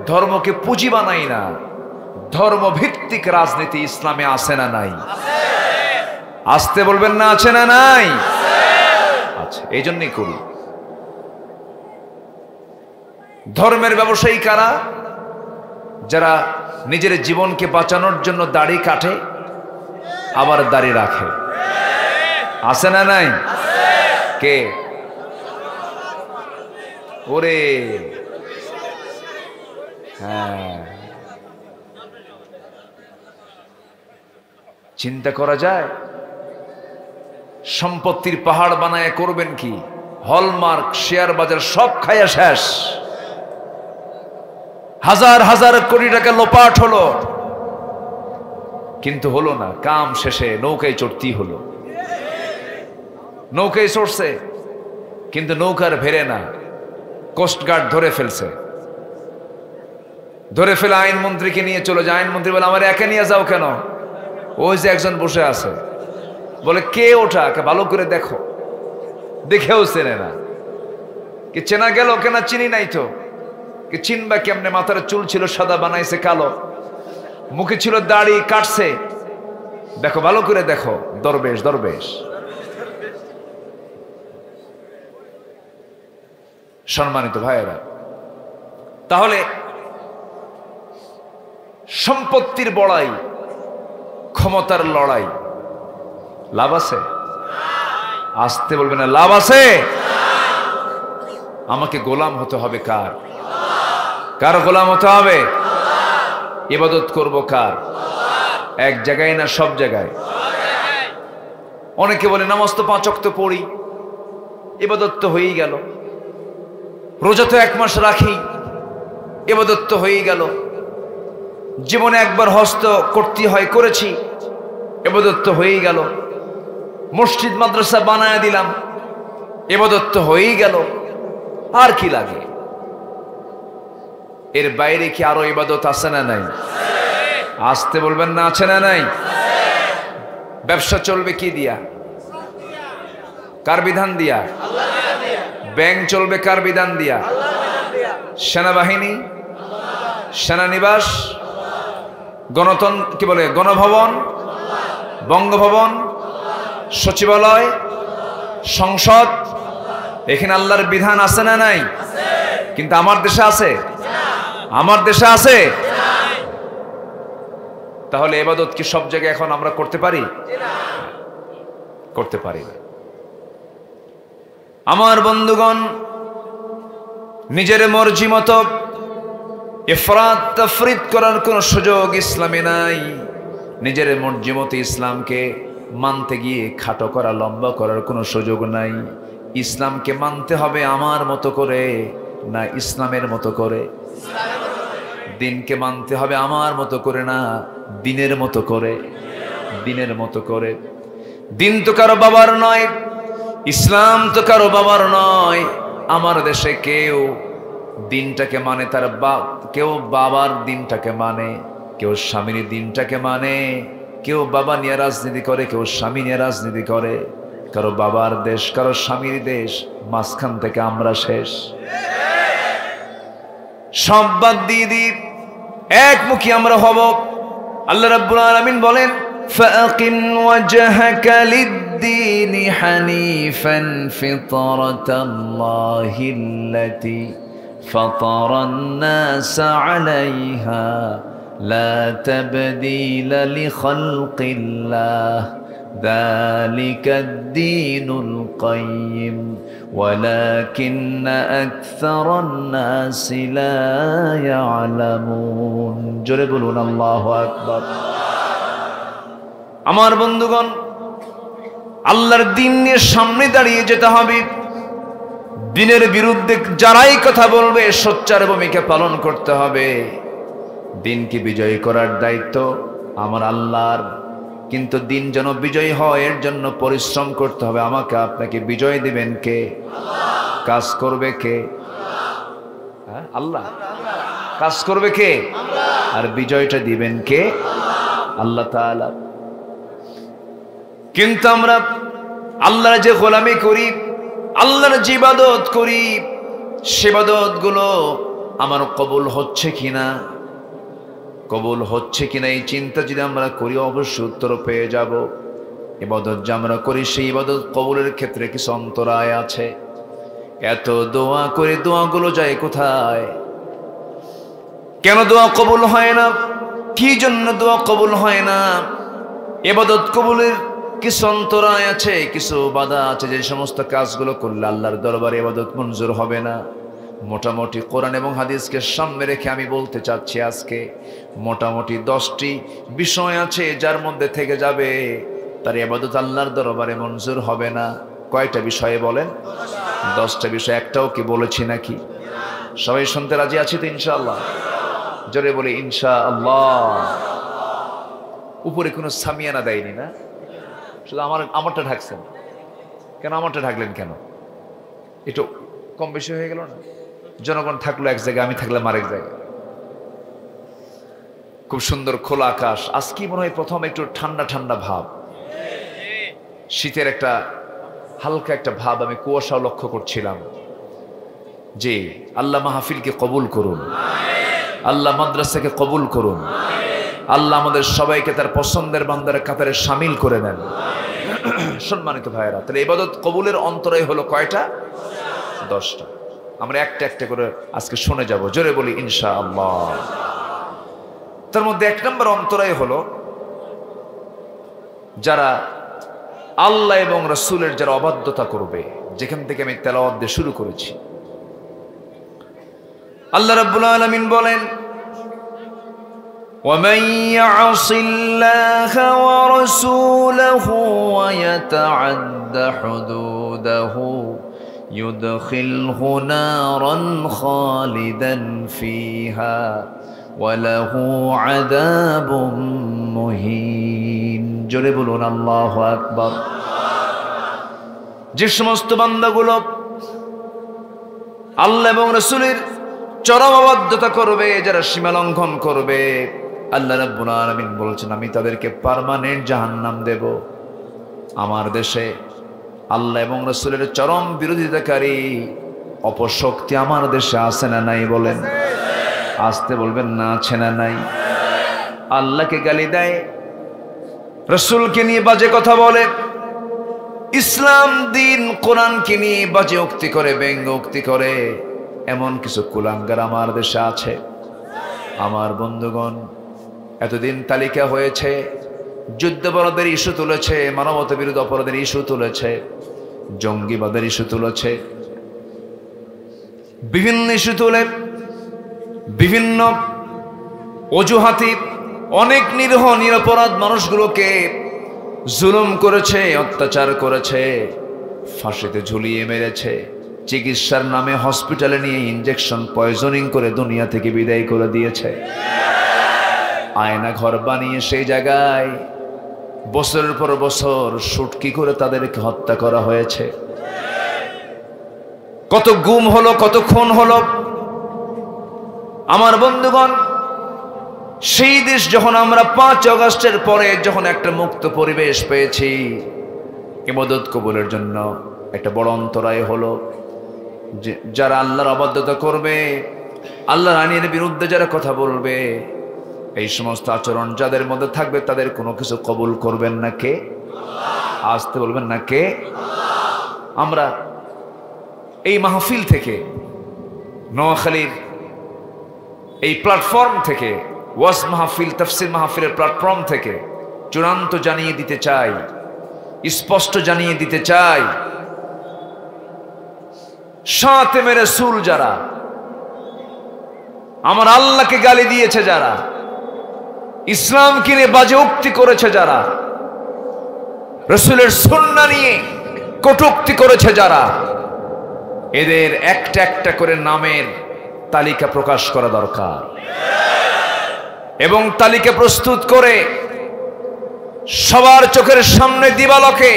ধর্মকে পুঁজি বানাই না। ধর্মভিত্তিক রাজনীতি ইসলামে আছে না নাই? আসতে বলবেন না, আছে না নাই? আচ্ছা, এই জন্যই করি। ধর্মের ব্যবসায়ী কারা? যারা নিজের জীবনকে বাঁচানোর জন্য দাড়ি কাটে আবার দাড়ি রাখে। আছে না নাই? কে? ওরে হ্যাঁ, চিন্তা করা যায়। সম্পত্তির পাহাড় বানায় করবেন কি? হলমার্ক, শেয়ার বাজার সব খায়া শেষ। হাজার হাজার কোটি টাকা লোপাট হলো, কিন্তু হলো না। কাম শেষে নৌকায় চড়তেই হলো। নৌকায় চড়ছে, কিন্তু নৌকার ভেড়ে না। কোস্টগার্ড ধরে ফেলছে, ধরে ফেলে আইনমন্ত্রীকে নিয়ে চলে যায়। আইনমন্ত্রী বলে, আমার একা নিয়ে যাও কেন? ওই যে একজন বসে আছে। বলে, কে ওটা? ভালো করে দেখো। দেখেও চেনে না। কি চেনা গেল? কেন চিনি নাই তো। কি চিনবা কেমনে? মাথার চুল ছিল সাদা, বানাইছে কালো, মুখে ছিল দাড়ি, কাটছে। দেখো, ভালো করে দেখো। দরবেশ, দরবেশ। সম্মানিত ভাইয়েরা, তাহলে সম্পত্তির বড়াই, ক্ষমতার লড়াই, লাভ আছে? আসতে বলবে না, লাভ আছে? আমাকে গোলাম হতে হবে কার? কার গোলাম হতে হবে? ইবাদত করব কার? এক জায়গায় না সব জায়গায়? অনেকে বলে, নামাজ তো 5 ওয়াক্ত পড়ি, ইবাদত তো হয়েই গেল। রোজা তো 1 মাস রাখি, ইবাদত তো হয়েই গেল। জীবনে একবার হজ তো করতে হয়, করেছি, ইবাদত তো হয়েই গেল। মসজিদ মাদ্রাসা বানায় দিলাম, ইবাদত তো হয়েই গেল। আর কি লাগে? এর বাইরে কি আরো ইবাদত আছে না নাই? আসতে বলবেন না, আছে না নাই? ব্যবসা চলবে কি দিয়া? কার বিধান দিয়া? ব্যাংক চলবে কার বিধান দিয়া? সেনাবাহিনী, সেনানিবাস, গণতন্ত্র কি বলে, গণভবন, বঙ্গভবন, সচিবালয়, সংসদ, এখানে আল্লাহর বিধান আছে না নাই? কিন্তু আমার দেশে আছে? আমার দেশে আছে? তাহলে ইবাদত কি সব জায়গায় এখন আমরা করতে পারি? করতে পারি না। আমার বন্ধুগণ, নিজের মর্জি মতো ইফরাত তাফরিদ করার কোন সুযোগ ইসলামে নাই। নিজের মর্জি মতো ইসলামকে মানতে গিয়ে খাটো করা, লম্বা করার কোনো সুযোগ নাই। ইসলামকে মানতে হবে আমার মতো করে, না ইসলামের মতো করে। দিনকে মানতে হবে আমার মতো করে, না দিনের মতো করে। দিনের মতো করে। দিন তো কারো বাবার নয়, ইসলাম তো কারো বাবার নয়। আমার দেশে কেউ দিনটাকে মানে তার কেউ বাবার দিনটাকে মানে, কেউ স্বামীর দিনটাকে মানে, কেউ বাবা নিয়ে রাজনীতি করে, কেউ স্বামী নিয়ে রাজনীতি করে। কারো বাবার দেশ, কারো স্বামীর দেশ, মাঝখান থেকে আমরা শেষ। সব বাদ দিয়ে দিই, একমুখী আমরা হব। আল্লাহ রাব্বুল আলামিন বলেন, ফাকিম ওয়াজহাকা লিদ-দীনি হানিফান ফিতরাতাল্লাহিল্লাতী ফাতারান নাস আলাইহা লা তাবদীলা লিখালকিল্লাহ যালিকাদ-দীনুল কাইয়্যিম ওয়ালাকিন্না আকসারান নাসি লা ইয়ালামুন। জোরে বলুন আল্লাহু আকবার। আমার বন্ধুগণ, আল্লাহর দ্বীন নিয়ে সামনে দাঁড়িয়ে যেতে হবে। দ্বীনের বিরুদ্ধে যারাই কথা বলবে সোচ্চার ভূমিকা পালন করতে হবে। দ্বীনকে বিজয়ী করার দায়িত্ব আমার আল্লাহর, কিন্তু দ্বীন যেন বিজয়ী হয় এর জন্য পরিশ্রম করতে হবে। আমাকে আপনাকে বিজয় দিবেন কে? কাজ করবে কে? আল্লাহ। কাজ করবে কে? আর বিজয়টা দিবেন কে? আল্লাহ তাআলা। কিন্তু আমরা আল্লাহর যে গোলামি করি, আল্লাহর যে ইবাদত করি, সে ইবাদত গুলো আমার কবুল হচ্ছে কিনা, কবুল হচ্ছে কিনা এই চিন্তা যদি আমরা করি, অবশ্যই উত্তর পেয়ে যাব। ইবাদত যে আমরা করি, সেই ইবাদত কবুলের ক্ষেত্রে কিছু অন্তরায় আছে। এত দোয়া করে দোয়াগুলো যায় কোথায়? কেন দোয়া কবুল হয় না? কি জন্য দোয়া কবুল হয় না? ইবাদত কবুলের কিছু অন্তরায় আছে, কিছু বাধা আছে, যে সমস্ত কাজগুলো করলে আল্লাহর দরবারে ইবাদত মঞ্জুর হবে না। মোটামুটি কোরআন এবং হাদিসকে সামনে রেখে আমি বলতে চাচ্ছি, আজকে মোটামুটি 10টি বিষয় আছে যার মধ্যে থেকে যাবে তার ইবাদত আল্লাহর দরবারে মঞ্জুর হবে না। কয়টা বিষয়ে বলেন? 10টা বিষয়। একটাও কি বলেছি নাকি? সবাই শুনতে রাজি আছি তো ইনশাআল্লাহ? জোরে বলি ইনশাআল্লাহ। উপরে কোনো সামিয়ানা দেয়নি না, শুধু আমারটা ঢাকছেন কেন? আমারটা ঢাকলেন কেন? একটু কম বেশি হয়ে গেল না? জনগণ থাকলো এক জায়গায়, আমি থাকলাম আরেক জায়গায়। খুব সুন্দর খোলা আকাশ। আজকে মনে হয় প্রথম একটু ঠান্ডা ঠান্ডা ভাব, শীতের একটা হালকা একটা ভাব আমি কুয়াশাও লক্ষ্য করছিলাম। যে আল্লাহ মাহফিলকে কবুল করুন, আল্লাহ মাদ্রাসাকে কবুল করুন, আল্লাহ আমাদের সবাইকে তার পছন্দের বান্দার কাতারে শামিল করে নেন। সম্মানিত ভাইয়েরা, তাহলে ইবাদত কবুলের অন্তরায় হলো কয়টা? 10টা। আমরা একটা একটা করে আজকে শুনে যাব। জোরে বলি ইনশাআল্লাহ। তার মধ্যে 1 নম্বর অন্তরায় হলো, যারা আল্লাহ এবং রাসূলের যারা অবাধ্যতা করবে, যেখান থেকে আমি তেলাওয়াত দিয়ে শুরু করেছি। আল্লাহ রাব্বুল আলামিন বলেন, ومن يعص الله ورسوله ويتعد حدوده يدخله نارا خالدا فيها وله عذاب مهين। জোরে বলুন আল্লাহু আকবার। যে সমস্ত বান্দাগুলো আল্লাহ এবং রাসূলের চরম অবাধ্যতা করবে, যারা সীমা লঙ্ঘন করবে, আল্লাহ রাব্বুল আলামিন বলছেন আমি তাদেরকে পার্মানেন্ট জাহান্নাম দেব। আমার দেশে আল্লাহ এবং রাসূলের চরম বিরোধিতাকারী অপশক্তি আমার দেশে আছে না নাই বলেন? আসতে বলবেন না, আছে না নাই? আল্লাহকে গালি দেয়, রসুলকে নিয়ে বাজে কথা বলে, ইসলাম দিন কোরআনকে নিয়ে বাজে উক্তি করে, ব্যঙ্গ উক্তি করে, এমন কিছু কুলাঙ্গার আমার দেশে আছে। আমার বন্ধুগণ, এতদিন তালিকা হয়েছে, যুদ্ধাপরাধের ইস্যু তুলেছে, মানবতা বিরোধী অপরাধের ইস্যু তুলেছে, জঙ্গিবাদের ইস্যু তুলেছে, বিভিন্ন ইস্যু তুলে বিভিন্ন অজুহাতি অনেক নিরীহ নিরপরাধ মানুষগুলোকে জুলুম করেছে, অত্যাচার করেছে, ফাঁসিতে ঝুলিয়ে মেরেছে, চিকিৎসার নামে হসপিটালে নিয়ে ইনজেকশন পয়জনিং করে দুনিয়া থেকে বিদায় করে দিয়েছে। আয়না ঘর বানিয়ে সেই জায়গায় বছরের পর বছর শুটকি করে তাদেরকে হত্যা করা হয়েছে। কত গুম হলো, কত খুন হলো। আমার বন্ধুগণ, সেই দেশ যখন আমরা 5 আগস্টের পরে যখন একটা মুক্ত পরিবেশ পেয়েছি, ইবাদত কবুলের জন্য একটা বড় অন্তরায় হলো। যে যারা আল্লাহর অবাধ্যতা করবে, আল্লাহর আইনের বিরুদ্ধে যারা কথা বলবে, এই সমস্ত আচরণ যাদের মধ্যে থাকবে, তাদের কোনো কিছু কবুল করবেন না কে? আসতে বলবেন না কে? আমরা এই মাহফিল থেকে, নোয়াখালীর এই প্ল্যাটফর্ম থেকে, ওয়াজ মাহফিল, তাফসির মাহফিলের প্ল্যাটফর্ম থেকে চূড়ান্ত জানিয়ে দিতে চাই, স্পষ্ট জানিয়ে দিতে চাই, শাতিমে রাসূল যারা, আমার আল্লাহকে গালি দিয়েছে যারা, ইসলামকে নিয়ে বাজে উক্তি করেছে যারা, রাসূলের সুন্নাহ নিয়ে কটূক্তি করেছে যারা, এদের একটা একটা করে নামের তালিকা প্রকাশ করা দরকার এবং তালিকা প্রস্তুত করে সবার চোখের সামনে দিবালোকে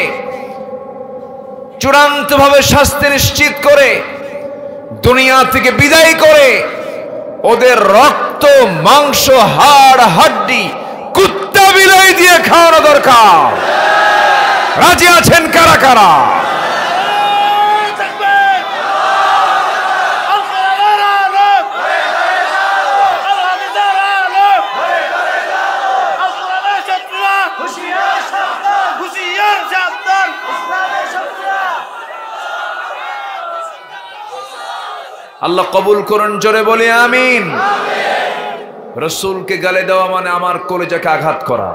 চূড়ান্তভাবে শাস্তি নিশ্চিত করে দুনিয়া থেকে বিদায় করে ওদের রক্ত, মাংস, হাড়, হাড্ডি কুত্তা বিলাই দিয়ে খাওয়ানো দরকার। রাজি আছেন কারা কারা? আল্লাহ কবুল করুন, জোরে বলি আমিন। রসুলকে গালি দেওয়া মানে আমার কলিজাকে আঘাত করা।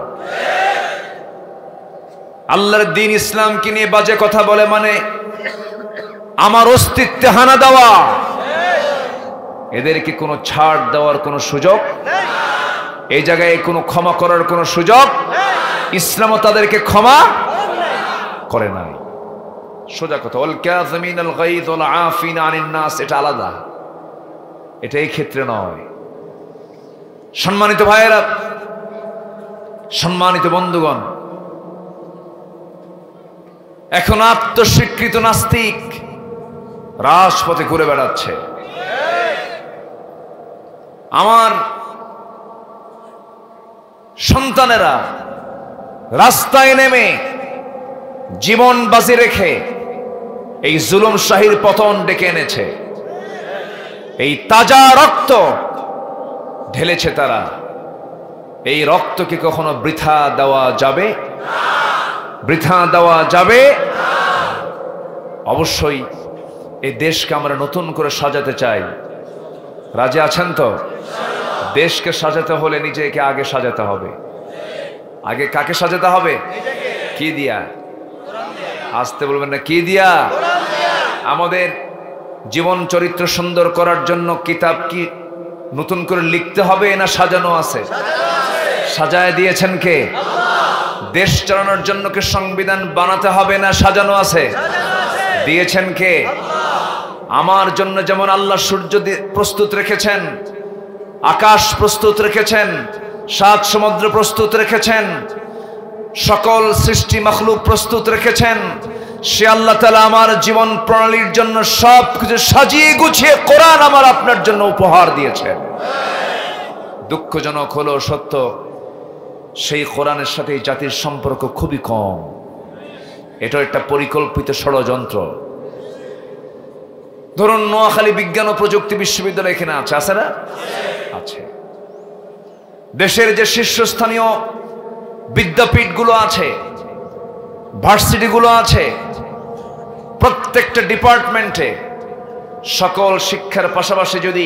আল্লাহর দ্বীন ইসলামকে নিয়ে বাজে কথা বলে মানে আমার অস্তিত্বে হানা দেওয়া। এদেরকে কোনো ছাড় দেওয়ার কোনো সুযোগ, এই জায়গায় কোনো ক্ষমা করার কোনো সুযোগ ইসলামও তাদেরকে ক্ষমা করে নাই। সোজা কথা, ওয়াল কাযিমিনাল গায়য ওয়াল আফিনা আনিন নাস, এটা আলাদা, এটা এই ক্ষেত্রে নয়। সম্মানিত ভাইয়েরা, সম্মানিত বন্ধুগণ, এখন আত্মস্বীকৃত নাস্তিক রাজপথে ঘুরে বেড়াচ্ছে। আমার সন্তানেরা রাস্তায় নেমে জীবন বাজি রেখে এই জুলুম শাহীর পতন ডেকে এনেছে। এই তাজা রক্ত ঢেলেছে তারা। এই রক্তকে কখনো বৃথা দেওয়া যাবে? বৃথা দেওয়া যাবে? অবশ্যই এই দেশকে আমরা নতুন করে সাজাতে চাই। রাজি আছেন তো? দেশকে সাজাতে হলে নিজেকে আগে সাজাতে হবে। আগে কাকে সাজাতে হবে? কি দিয়া? আসতে বলবেন না, কি দিয়া? আমাদের জীবন চরিত্র সুন্দর করার জন্য কিতাব কি নতুন করে লিখতে হবে না সাজানো আছে? সাজায় দিয়েছেন কে? দেশ চালানোর জন্য কি সংবিধান বানাতে হবে না সাজানো আছে? দিয়েছেন কে? আমার জন্য যেমন আল্লাহ সূর্য প্রস্তুত রেখেছেন, আকাশ প্রস্তুত রেখেছেন, 7 সমুদ্র প্রস্তুত রেখেছেন, সকল সৃষ্টি মাখলুক প্রস্তুত রেখেছেন, সে আল্লাহ তাআলা আমার জীবন প্রণালীর জন্য সবকিছু সাজিয়ে গুছিয়ে কোরআন আমার আপনার জন্য উপহার দিয়েছেন। দুঃখজনক হলো সত্য, সেই কোরআনের সাথে এই জাতির সম্পর্ক খুবই কম। এটা একটা পরিকল্পিত ষড়যন্ত্র। ধরুন নোয়াখালী বিজ্ঞান ও প্রযুক্তি বিশ্ববিদ্যালয় এখানে আছে না? আছে। দেশের যে শীর্ষস্থানীয় বিদ্যাপীঠগুলো আছে, ভার্সিটিগুলো আছে, প্রত্যেকটা ডিপার্টমেন্টে সকল শিক্ষার পাশাপাশি যদি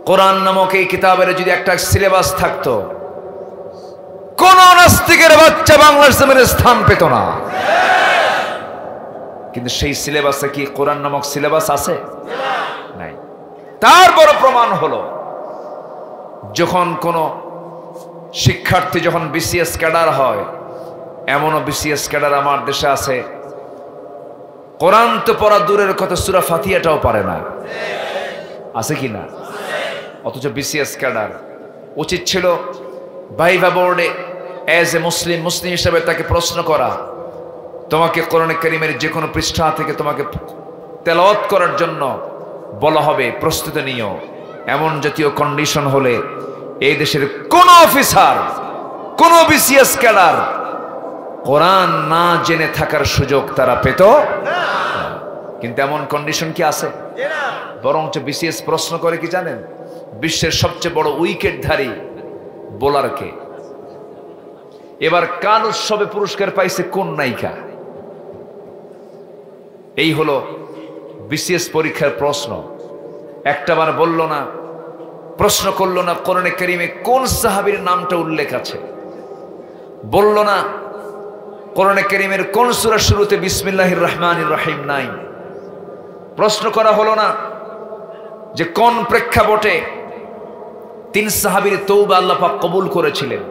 কোরআন নামক এই কিতাবের যদি একটা সিলেবাস থাকতো, কোন নাস্তিকের বাচ্চা বাংলার জমিনে স্থান পেত না। কিন্তু সেই সিলেবাসে কি কোরআন নামক সিলেবাস আছে? নাই। তার বড় প্রমাণ হলো, যখন কোন শিক্ষার্থী যখন বিসিএস ক্যাডার হয়, এমনও বিসিএস ক্যাডার আমার দেশে আছে, কোরআন তো পড়া দূরের কথা, সূরা ফাতিহাটাও পারে না। আছে কি না? অথচ বিসিএস ক্যাডার। উচিত ছিল ভাইভা বোর্ডে এজ এ মুসলিম হিসেবে তাকে প্রশ্ন করা, তোমাকে কোরআনে কারীমের যে কোনো পৃষ্ঠা থেকে তোমাকে তেলাওয়াত করার জন্য বলা হবে, প্রস্তুতি নিও। এমন জাতীয় কন্ডিশন হলে এই দেশের কোন অফিসার, কোন বিসিএস ক্যাডার কোরআন না জেনে থাকার সুযোগ তারা পেত না। কিন্তু এমন কন্ডিশন কি আছে? বরঞ্চ বিসিএস প্রশ্ন করে কি জানেন? বিশ্বের সবচেয়ে বড় উইকেটধারী বোলারকে। এবার কান উৎসবে পুরস্কার পাইছে কোন নায়িকা? এই হলো বিসিএস পরীক্ষার প্রশ্ন। একটাবার বলল না, প্রশ্ন করলো না কোরআনে কারীমে কোন সাহাবীর নামটা উল্লেখ আছে, বলল না কোরআনে কারীমের কোন সূরার শুরুতে বিসমিল্লাহির রহমানির রহিম নাই, প্রশ্ন করা হলো না যে কোন প্রেক্ষাপটে 3 সাহাবীর তওবা আল্লাহ পাক কবুল করেছিলেন।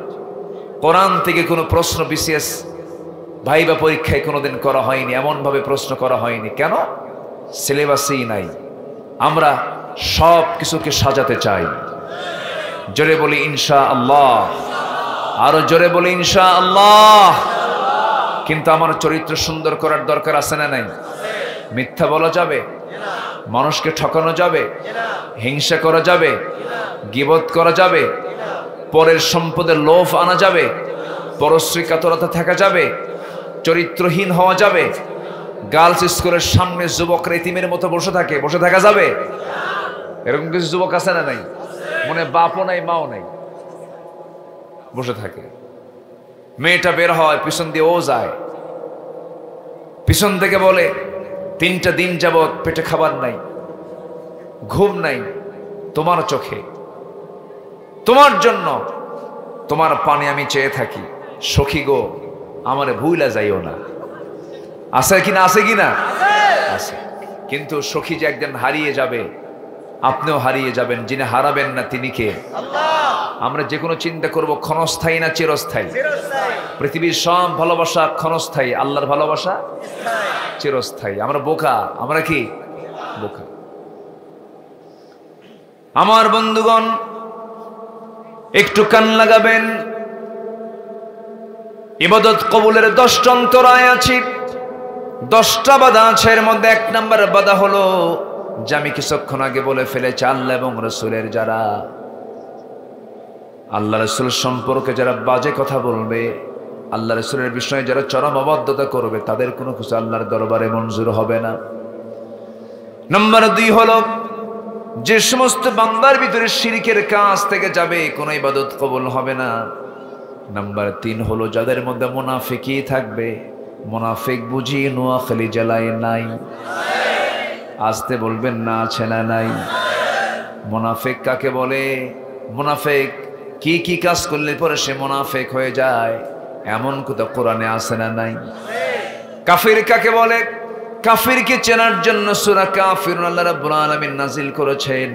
কোরআন থেকে কোনো প্রশ্ন বিসিএস ভাইবা পরীক্ষায় কোনোদিন করা হয়নি, এমন ভাবে প্রশ্ন করা হয়নি। কেন? সিলেবাসই নাই। আমরা সব কিছুকে সাজাতে চাই। জোরে বলি ইনশাআল্লাহ, আরো জোরে বলি ইনশাআল্লাহ। কিন্তু আমার চরিত্র সুন্দর করার দরকার আছে না নাই? মিথ্যা বলা যাবে? মানুষকে ঠকানো যাবে? হিংসা করা যাবে? গীবত করা যাবে? পরের সম্পদের লোভ আনা যাবে? পরশ্রী কাতরতা থাকা যাবে? চরিত্রহীন হওয়া যাবে? গার্লস স্কুলের সামনে যুবকরা ইতিমের মতো বসে থাকা যাবে? এরকম কিছু যুবক আছে না নাই? মনে বাপও নাই মাও নাই, বসে থাকে। মেয়েটা বের হয়, পিছন দিয়ে ও যায়, পিছন থেকে বলে 3টা দিন যাবত পেটে খাবার নাই, ঘুম নাই, তোমার চোখে, তোমার জন্য তোমার পানি আমি চেয়ে থাকি, সখী গো আমারে ভুইলা যাইও না। আছে কিনা? আছে কিনা? আছে। কিন্তু সখী যে একদিন হারিয়ে যাবে, আপনিও হারিয়ে যাবেন। যিনি হারাবেন না তিনি কে? আমরা যে কোনো চিন্তা করব ক্ষণস্থায়ী না চিরস্থায়ী? পৃথিবীর সব ভালোবাসা ক্ষণস্থায়ী, আল্লাহর ভালোবাসা চিরস্থায়ী। আমরা বোকা, আমরা কি বোকা? আমার বন্ধুগণ, একটু কান লাগাবেন। ইবাদত কবুলের 10টা অন্তরায় আছে, 10টা বাধা আছে। এর মধ্যে 1 নম্বর বাধা হলো যে আমি কিছুক্ষণ আগে বলে ফেলেছি, আল্লাহ এবং রাসূলের যারা, আল্লাহ রাসূল সম্পর্কে যারা বাজে কথা বলবে, আল্লাহ রাসূলের বিষয়ে যারা চরম অবাধ্যতা করবে, তাদের কোনো কিছু আল্লাহর দরবারে মঞ্জুর হবে না। নম্বর 2 হলো যে সমস্ত বান্দার ভিতরে শিরকের কাজ থেকে যাবে, কোনো ইবাদত কবুল হবে না। নাম্বার 3 হলো যাদের মধ্যে মুনাফিকি থাকবে। মুনাফিক বুঝি নোয়াখালী জেলায় নাই? আসতে বলবেন না, আছে না নাই? মুনাফিক কাকে বলে? মুনাফিক কি কি কাজ করলে পরে সে মুনাফিক হয়ে যায়, এমন কথা কোরআনে আছে না নাই? কাফির কাকে বলে? কাফিরকে চেনার জন্য সূরা কাফিরুন আল্লাহ রাব্বুল আলামিন নাজিল করেছেন।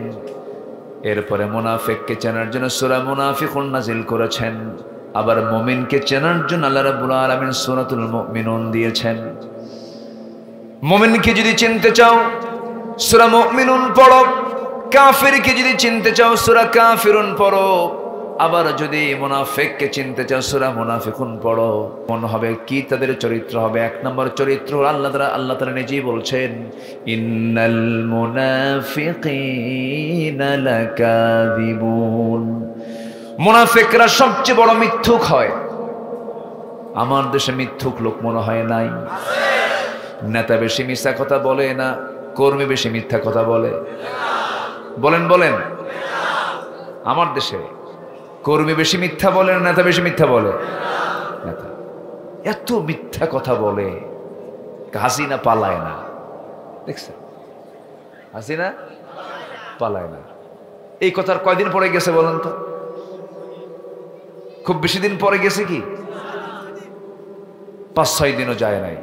এরপরে মুনাফিককে চেনার জন্য সূরা মুনাফিকুন নাজিল করেছেন। আবার মুমিনকে চেনার জন্য আল্লাহ রাব্বুল আলামিন সূরাতুল মুমিনুন দিয়েছেন। মুমিনকে যদি চিনতে চাও সূরা মুমিনুন পড়ো, কাফিরকে যদি চিনতে চাও সূরা কাফিরুন পড়ো। আবার যদি মুনাফিককে চিনতে চাও সূরা মুনাফিকুন পড়ো। মনে হবে কি তাদের চরিত্র হবে? 1 নম্বর চরিত্র আল্লাহ তাআলা নিজেই বলছেন, ইন্নাল মুনাফিকিনা লাকাযিবুন। মুনাফিকরা সবচেয়ে বড় মিথ্যুক হয়। আমার দেশে মিথ্যুক লোক মনে হয় নাই। নেতা বেশি মিথ্যা কথা বলে না, কর্মী বেশি মিথ্যা কথা বলে? বলেন বলেন। আমার দেশে কর্মী বেশি মিথ্যা বলে না নেতা বেশি মিথ্যা বলে? নেতা এত মিথ্যা কথা বলে, হাসিনা পালায় না। দেখছেন, হাসিনা পালায় না। এই কথার কয়দিন পরে গেছে বলেন তো? খুব বেশি দিন পরে গেছে কি? 5-6 দিনও যায় নাই,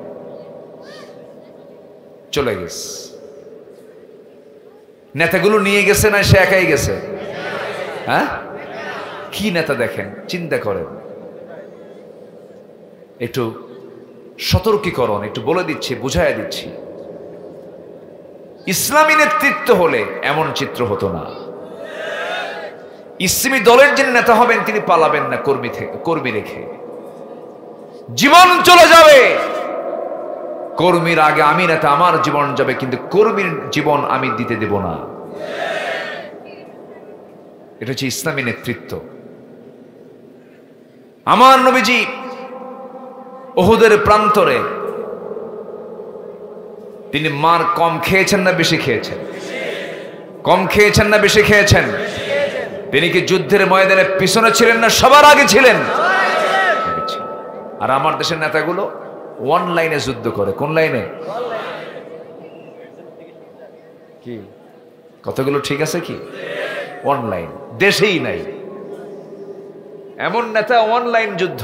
চলে গেছে। নেতাগুলো নিয়ে গেছে না সে একাই গেছে? হ্যাঁ, কি নেতা দেখেন, চিন্তা করেন। একটু সতর্কীকরণ, একটু বলে দিচ্ছি, বুঝাইয়া দিচ্ছি। ইসলামী নেতৃত্ব হলে এমন চিত্র হতো না। ইসলামী দলের যে নেতা হবেন তিনি পালাবেন না কর্মী রেখে। জীবন চলে যাবে, কর্মীর আগে আমি নেতা, আমার জীবন যাবে, কিন্তু কর্মীর জীবন আমি দিতে দেব না। এটা হচ্ছে ইসলামী নেতৃত্ব। আমার নবীজি উহুদের প্রান্তরে তিনি মার কম খেয়েছেন না বেশি খেয়েছেন? কম খেয়েছেন না বেশি খেয়েছেন? তিনি কি যুদ্ধের ময়দানে পিছনে ছিলেন না সবার আগে ছিলেন? আর আমার দেশের নেতাগুলো অনলাইনে যুদ্ধ করে। কোন লাইনে? কি কতগুলো ঠিক আছে কি? অনলাইন, দেশেই নাই এমন নেতা। অনলাইন যুদ্ধ,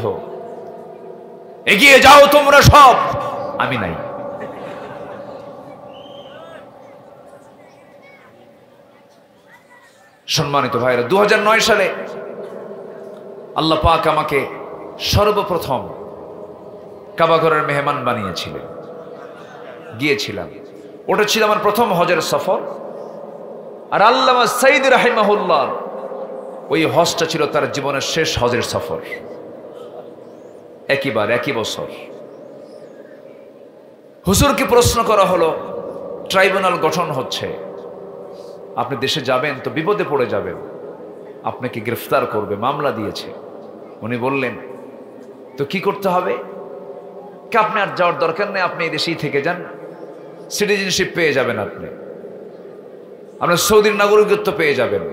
এগিয়ে যাও তোমরা সব, আমি নাই। সম্মানিত ভাইরা, 2009 সালে আল্লাহ পাক আমাকে সর্বপ্রথম কাবাঘরের মেহমান বানিয়েছিলেন, গিয়েছিলাম। ওটা ছিল আমার প্রথম হজের সফর। আর আল্লামা সাইদ রাহিমাহুল্লাহ ওই হজটা ছিল তার জীবনের শেষ হজের সফর। একই বছর হুজুরকে প্রশ্ন করা হলো, ট্রাইব্যুনাল গঠন হচ্ছে, আপনি দেশে যাবেন তো বিপদে পড়ে যাবেন, আপনাকে গ্রেফতার করবে, মামলা দিয়েছে। উনি বললেন, তো কি করতে হবে? কি আপনি আর যাওয়ার দরকার নেই, আপনি এই দেশেই থেকে যান, সিটিজেনশিপ পেয়ে যাবেন, আপনি সৌদির নাগরিকত্ব পেয়ে যাবেন।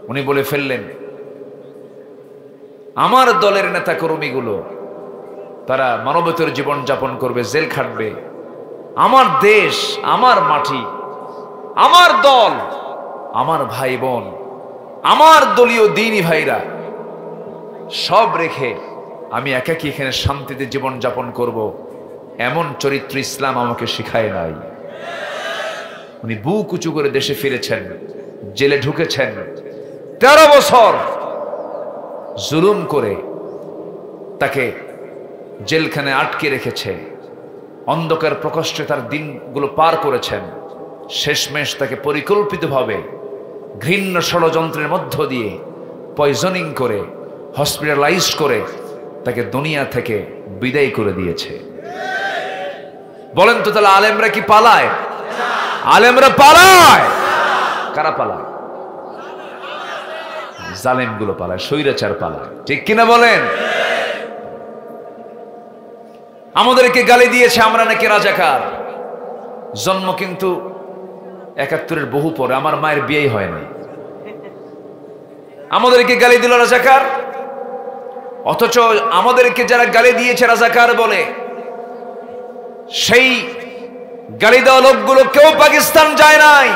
উনি বলে ফেললেন, আমার দলের নেতা কর্মীগুলো তারা মানবতার জীবন যাপন করবে, জেল খাটবে, আমার দেশ, আমার মাটি, আমার দল, আমার ভাই বোন, আমার দলীয় দ্বীনি ভাইরা সব রেখে আমি একাকী এখানে শান্তিতে জীবন যাপন করব, এমন চরিত্র ইসলাম আমাকে শিখায় নাই। উনি বুক উঁচু করে দেশে ফিরেছেন, জেলে ঢুকেছেন, 13 বছর জুলুম করে তাকে জেলখানে আটকে রেখেছে, অন্ধকার প্রকোষ্ঠে তার দিনগুলো পার করেছেন। শেষমেশ তাকে পরিকল্পিতভাবে ঘৃণ্য ষড়যন্ত্রের মধ্য দিয়ে পয়জনিং করে, হসপিটালাইজ করে তাকে দুনিয়া থেকে বিদায় করে দিয়েছে। বলেন তো তাহলে আলেমরা কি পালায়? আলেমরা পালায়। কারা পালায়? জালেমগুলো পালায়, স্বৈরাচার পালায়, ঠিক কিনা বলেন? আমাদেরকে গালি দিয়েছে আমরা নাকি রাজাকার। জন্ম কিন্তু 71-এর বহু পরে, আমার মায়ের বিয়েই হয় নাই। আমাদেরকে গালি দিল রাজাকার, অথচ আমাদেরকে যারা গালি দিয়েছে রাজাকার বলে, সেই গালি দেওয়া লোকগুলো কেউ পাকিস্তান যায় নাই,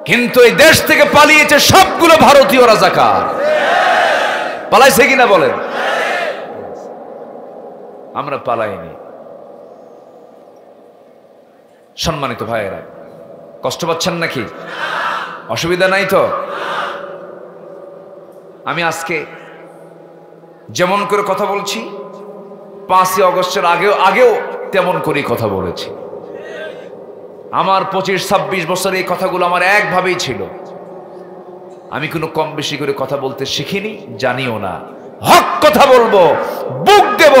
কিন্তু এই দেশ থেকে পালিয়েছে সবগুলো ভারতীয় রাজাকার। পালাইছে কিনা বলেন? আমরা পালাইনি। সম্মানিত ভাইয়েরা, কষ্ট পাচ্ছেন নাকি? অসুবিধা নাই তো? আমি আজকে যেমন করে কথা বলছি, 5ই আগস্টের আগেও তেমন করেই কথা বলেছি। আমার 25-26 বছর এই কথাগুলো আমার একভাবেই ছিল। আমি কোনো কম বেশি করে কথা বলতে শিখিনি, জানিও না। হক কথা বলবো, বুক দেব,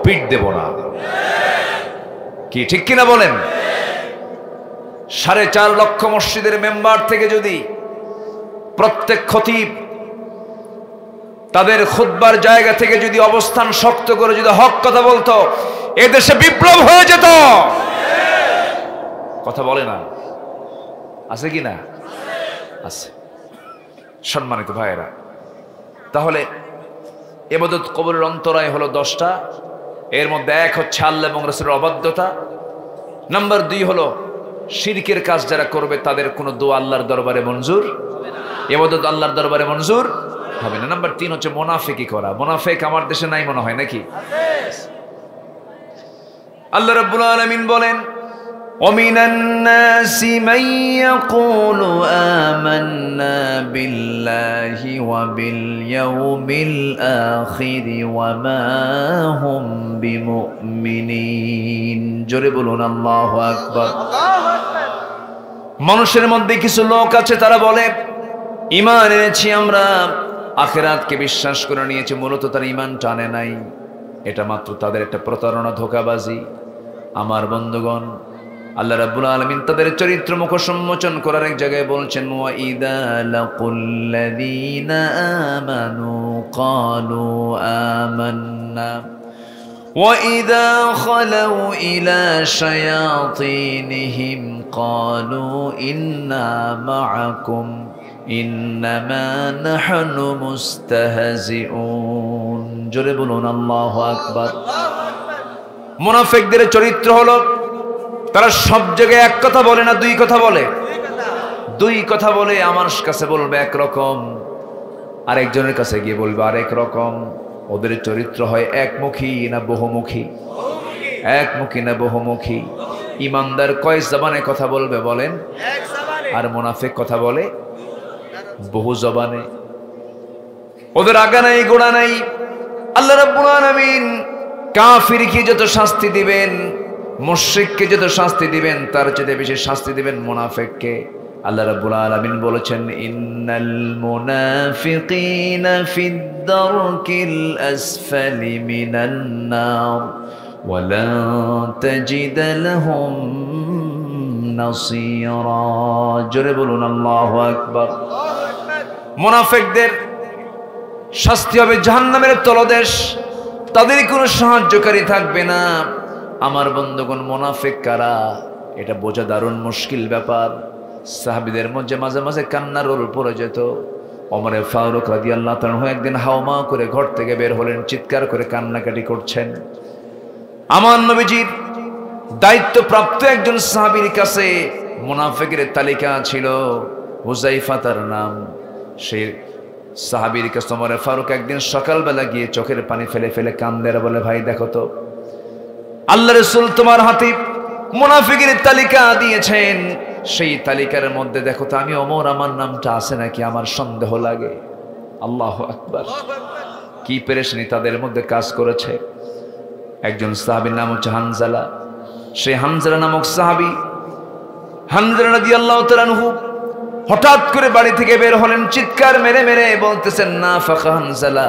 পিঠ দেব না। কি ঠিক কিনা বলেন? 4.5 লক্ষ মসজিদের মেম্বার থেকে যদি প্রত্যেক খতিব তাদের খুতবার জায়গা থেকে যদি অবস্থান শক্ত করে যদি হক কথা বলতো, এদেশে বিপ্লব হয়ে যেত। কথা বলে না, আছে কি না? আছে। সম্মানিত ভাইয়েরা, তাহলে ইবাদত কবুলের অন্তরায় হলো 10টা। এর মধ্যে এক হচ্ছে আল্লাহ এবং রাসূলের অবাধ্যতা। নাম্বার 2 হলো শিরকের কাজ যারা করবে তাদের কোনো দোয়া আল্লাহর দরবারে মঞ্জুর হবে না, ইবাদত আল্লাহর দরবারে মঞ্জুর হবে না। নাম্বার 3 হচ্ছে মুনাফিকি করা। মুনাফিক আমার দেশে নাই মনে হয় নাকি? আল্লাহ রাব্বুল আলামিন বলেন, وَمِنَ النَّاسِ مَن يَقُولُ آمَنَّا بِاللَّهِ وَبِالْيَوْمِ الْآخِرِ وَمَا هُمْ بِمُؤْمِنِينَ। জোরে বলুন আল্লাহু আকবার। মানুষের মধ্যে কিছু লোক আছে তারা বলে ঈমান এনেছি আমরা, আখিরাতকে বিশ্বাস করে নিয়েছি, মূলত তারা ঈমানটা আনে নাই। এটা মাত্র তাদের একটা প্রতারণা, ধোঁকাবাজি। আমার বন্ধুগণ, আল্লাহ রাব্বুল আলামিন তাদের চরিত্র মুখ সম্মোচন করার এক জায়গায় বলছেন, ওয়া ইযা লাকুল্লাযীনা আমানু ক্বালু আমান্না ওয়া ইযা খালাউ ইলা শায়াতিনহিম ক্বালু ইন্না মাআকুম ইন্নামা নাহনু মুস্তাহজিউন। জোরে বলুন আল্লাহু আকবার। মুনাফিকদের চরিত্র হলো তারা সব জায়গায় এক কথা বলে না, দুই কথা বলে। দুই কথা বলে আমার কাছে বলবে একরকম, আরেকজনের কাছে গিয়ে বলবে আরেক রকম। ওদের চরিত্র হয় একমুখী না বহুমুখী? একমুখী না বহুমুখী? ইমানদার কয় জবানে কথা বলবে বলেন? আর মুনাফিক কথা বলে বহু জবানে। ওদের আগা নাই গোড়া নাই। আল্লাহ রাব্বুল আলামিন কাফিরকে যত শাস্তি দিবেন, মুশরিককে যত শাস্তি দিবেন, তার চেয়ে বেশি শাস্তি দিবেন মুনাফিককে। আল্লাহ রাব্বুল আলামিন বলেছেন, ইন্নাল মুনাফিকিনা ফিদ দারকিল আসফালি মিনান নার ওয়া লা তাজিদ লাহুম নাসীরা। জোরে বলুন আল্লাহু আকবার। মুনাফিকদের শাস্তি হবে জাহান্নামের তলদেশ, তাদের কোনো সাহায্যকারী থাকবে না। আমার বন্ধুগণ, মুনাফিক কারা এটা বোঝা দারুণ মুশকিল ব্যাপার। সাহাবীদের মধ্যে মাঝে মাঝে কান্নার রোল পড়ে যেত। ওমর ফারুক রাদিয়াল্লাহু তাআলা একদিন হাওমা করে ঘর থেকে বের হলেন, চিৎকার করে কান্নাকাটি করছেন। আমার নবীজির দায়িত্বপ্রাপ্ত একজন সাহাবীর কাছে মুনাফিকের তালিকা ছিল, হুযায়ফা তার নাম। সেই সাহাবীর কাছে ওমর ফারুক একদিন সকালবেলা গিয়ে চোখের পানি ফেলে ফেলে কান্দের, বলে ভাই দেখো তো, আল্লাহ রাসূল তোমার হাতে মুনাফিকের তালিকা দিয়েছেন, সেই তালিকার মধ্যে দেখো তো আমি ওমর আমার নামটা আছে নাকি, আমার সন্দেহ লাগে। আল্লাহু আকবার। কি পেরেশানি তাদের মধ্যে কাজ করেছে। একজন সাহাবীর নাম হচ্ছে হানজালা। সেই হানজালা নামক সাহাবী, হানজালা রাদিয়াল্লাহু তাআলা আনহু হঠাৎ করে বাড়ি থেকে বের হলেন, চিৎকার মেরে মেরে বলতেছেন, নাফাকা হানজালা,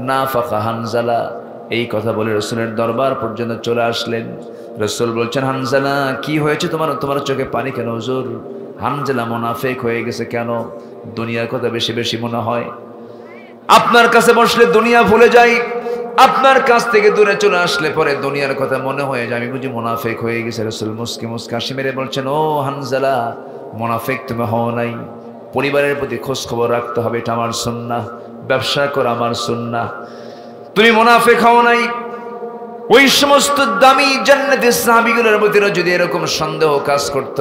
নাফাকা হানজালা। এই কথা বলে রাসূলের দরবার পর্যন্ত চলে আসলেন। রাসূল বলছেন, হানজালা কি হয়েছে তোমার, তোমার চোখে পানি কেন হুজুর? হানজালা মুনাফিক হয়ে গেছে কেন? দুনিয়ার কথা বেশি বেশি মনে হয়, আপনার কাছে বসলে দুনিয়া ভুলে যাই, আপনার কাছ থেকে দূরে চলে আসলে পরে দুনিয়ার কথা মনে হয়ে যায়, আমি বুঝি মুনাফিক হয়ে গেছে। রাসূল মুস্কি মুস্কি হাসি মেরে বলছেন, ও হানজালা, মুনাফিক তুমি হও নাই। পরিবারের প্রতি খোঁজ খবর রাখতে হবে, এটা আমার সুন্নাহ। ব্যবসা করা আমার সুন্নাহ। তুমি মুনাফিক হও নাই। ওই সমস্ত দামি জান্নাতের সাহাবীগুলোর মধ্যে যদি এরকম সন্দেহ কাজ করত,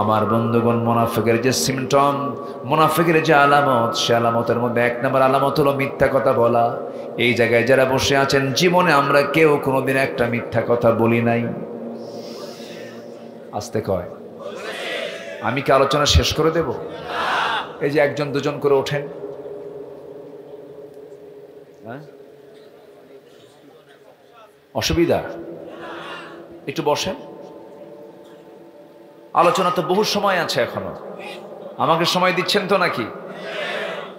আমার বন্ধুগণ, মুনাফিকের যে সিমটম, মুনাফিকের যে আলামত, সে আলামতের মধ্যে 1 নম্বর আলামত হলো মিথ্যা কথা বলা। এই জায়গায় যারা বসে আছেন, জীবনে আমরা কেউ কোনোদিন একটা মিথ্যা কথা বলি নাই। আস্তে কয়, আমি কি আলোচনা শেষ করে দেব? এই যে একজন দুজন করে ওঠেন, হ্যাঁ অসুবিধা? একটু বসেন। আলোচনা তো বহু সময় আছে এখনো। আমাকে সময় দিচ্ছেন তো নাকি?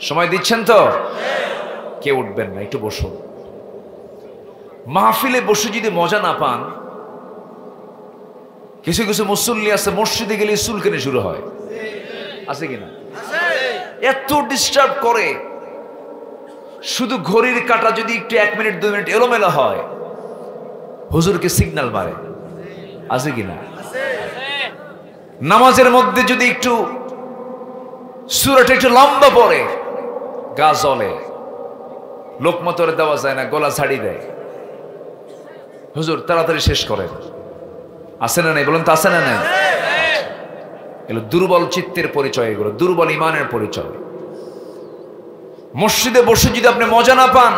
সময় দিচ্ছেন তো? কেউ উঠবেন না, একটু বসুন। মাহফিলে বসে যদি মজা না পান, কিছু কিছু মুসল্লি আছে মসজিদে গেলে চুলকানি শুরু হয়, আছে কিনা? এত ডিস্টার্ব করে। শুধু ঘড়ির কাঁটা যদি একটু 1 মিনিট 2 মিনিট এলোমেলো হয়, হুজুরকে সিগন্যাল মারে, আছে কিনা? নামাজের মধ্যে যদি একটু সূরাটা একটু লম্বা পড়ে গা জ্বলে, লোকমা তোরে দেওয়া যায় না, গলা ছাড়ি দেয়। হুজুর তাড়াতাড়ি শেষ করেন। আছে না নাই বলেন তো, আছে না নাই? এগুলো দুর্বল চিত্তের পরিচয়, এগুলো দুর্বল ইমানের পরিচয়। মসজিদে বসে যদি আপনি মজা না পান,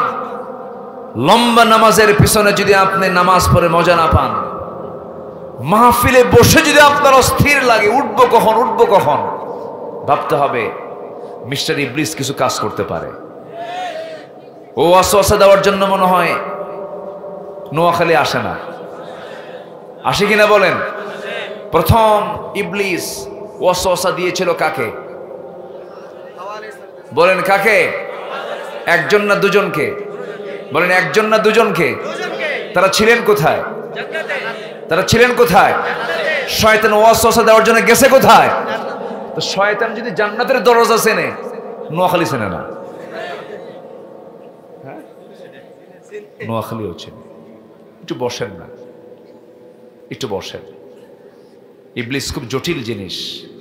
লম্বা নামাজের পিছনে যদি আপনি নামাজ পড়ে মজা না পান, মাহফিলে বসে যদি আপনার অস্থির লাগে, উঠবো কখন উঠবো কখন, ভাবতে হবে মিস্টার ইবলিস কিছু কাজ করতে পারে। ও ওয়াসওয়াসা দেওয়ার জন্য মনে হয় নোয়াখালী আসে না, আসে কিনা বলেন? প্রথম ইবলিস ওয়াসওয়াসা দিয়েছিল কাকে বলেন? কাকে? একজন না দুজনকে? বলেন একজন না দুজনকে? তারা ছিলেন কোথায়? তারা ছিলেন কোথায়? শয়তান ওয়াসওয়াসা দেওয়ার জন্য গেছে কোথায়? তো শয়তান যদি জান্নাতের দরজা চেনে, নোয়াখালী চেনে না? নোয়াখালী হচ্ছে। একটু বসেন না, একটু বসেন। ইবলিস খুব জটিল জিনিস।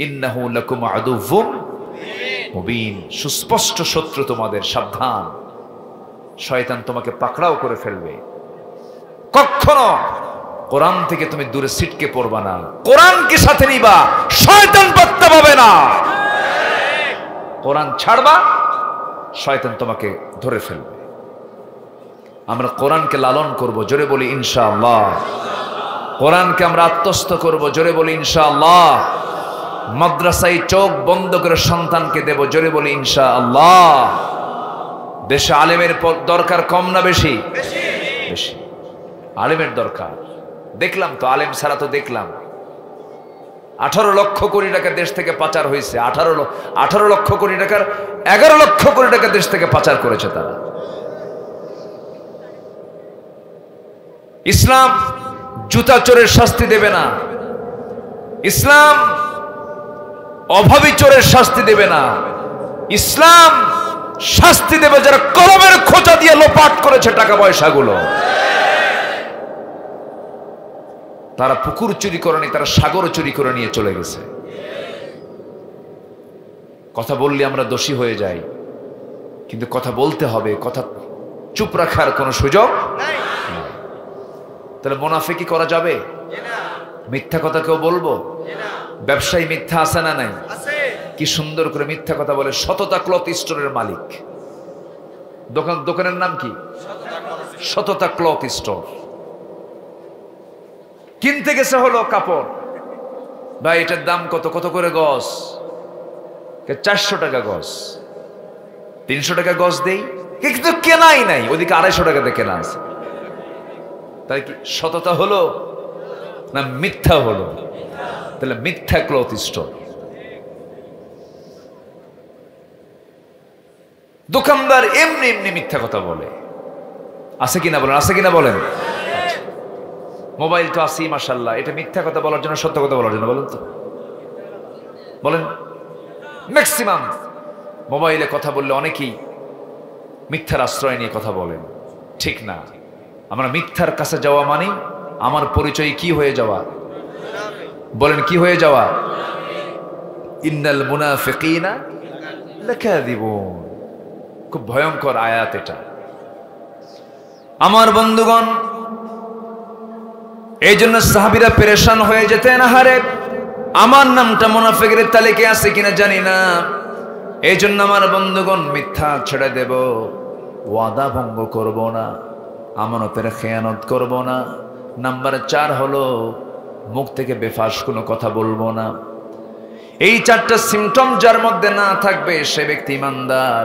ইন্নাহু লাকুম আদুউম মুবিন, সুস্পষ্ট শত্রু তোমাদের, সাবধান। শয়তান তোমাকে পাকড়াও করে ফেলবে। কখনো কোরআন থেকে তুমি দূরে ছিটকে পড়বা না, কোরআনকে সাথে নিবা, শয়তান পাত্তা পাবে না। কোরআন ছাড়বা, শয়তান তোমাকে ধরে ফেলবে। আমরা কোরআনকে লালন করব, জোরে বলি ইনশাআল্লাহ। কোরআনকে আমরা আত্মস্থ করব, জোরে বলি ইনশাআল্লাহ। মাদ্রাসায় চোখ বন্ধ করে সন্তানকে দেব, জোরে বলি ইনশাআল্লাহ। দেশে আলেমের দরকার কম না বেশি? বেশি আলেমের দরকার। দেখলাম তো, আলেম ছাড়া তো দেখলাম 18 লক্ষ কোটি টাকা দেশ থেকে পাচার হয়েছে। 18 লক্ষ কোটি টাকার 11 লক্ষ কোটি টাকা দেশ থেকে পাচার করেছে তারা। ইসলাম জুতা চোরের শাস্তি দেবে না, ইসলাম অভাবী চোরের শাস্তি দেবে না, ইসলাম শাস্তি দেবে যারা কলমের খোঁচা দিয়ে লোপাট করেছে টাকা পয়সাগুলো। তারা পুকুর চুরি করেনি, তারা সাগর চুরি করে নিয়ে চলে গেছে। কথা বললে আমরা দোষী হয়ে যাই, কিন্তু কথা বলতে হবে, কথা চুপ রাখার কোনো সুযোগ নাই। তাহলে মুনাফিকি করা যাবে? মিথ্যা কথা কেউ বলবো? ব্যবসায়ী মিথ্যা আছে না নাই? কি সুন্দর করে মিথ্যা কথা বলে। সততা ক্লথ স্টোরের মালিক, দোকানের নাম কি? সততা ক্লথ স্টোর। কিনতে গেছে হলো কাপড়, ভাই এটার দাম কত? কত করে গজ? 400 টাকা গজ। 300 টাকা গজ দেই, কিন্তু কেনাই নাই, ওদিকে 250 টাকাতে কেনা আছে। তাই কি সততা হলো না মিথ্যা হলো? তাহলে মিথ্যা ক্লথ স্টোর। দোকানদার এমনি এমনি মিথ্যা কথা বলে, আছে কিনা বলেন? আছে কিনা বলেন? মোবাইল তো আসি মাশাআল্লাহ, এটা মিথ্যা কথা বলার জন্য, সত্য কথা বলার জন্য? বলেন তো, বলেন। ম্যাক্সিমাম মোবাইলে কথা বললে অনেকেই মিথ্যার আশ্রয় নিয়ে কথা বলেন, ঠিক না। আমরা মিথ্যার কাছে যাওয়া মানে আমার পরিচয় কি হয়ে যাওয়া? বলেন কি হয়ে যাওয়া? ইন্নাল মুনাফিকিনা লাকাযিবুন। খুব ভয়ঙ্কর আয়াত এটা। আমার বন্ধুগণ, এই জন্য সাহাবীরা পেরেশান হয়ে যেতেন, আহারে আমার নামটা মুনাফিকের তালিকায় আছে কিনা জানি না। এই জন্য আমার বন্ধুগণ মিথ্যা ছেড়ে দেব, ওয়াদা ভঙ্গ করব না, আমানতের খেয়ানত করব না। নাম্বার 4 হলো মুখ থেকে বেফাস কোনো কথা বলবো না। এই 4টা সিমটম যার মধ্যে না থাকবে সে ব্যক্তি ইমানদার।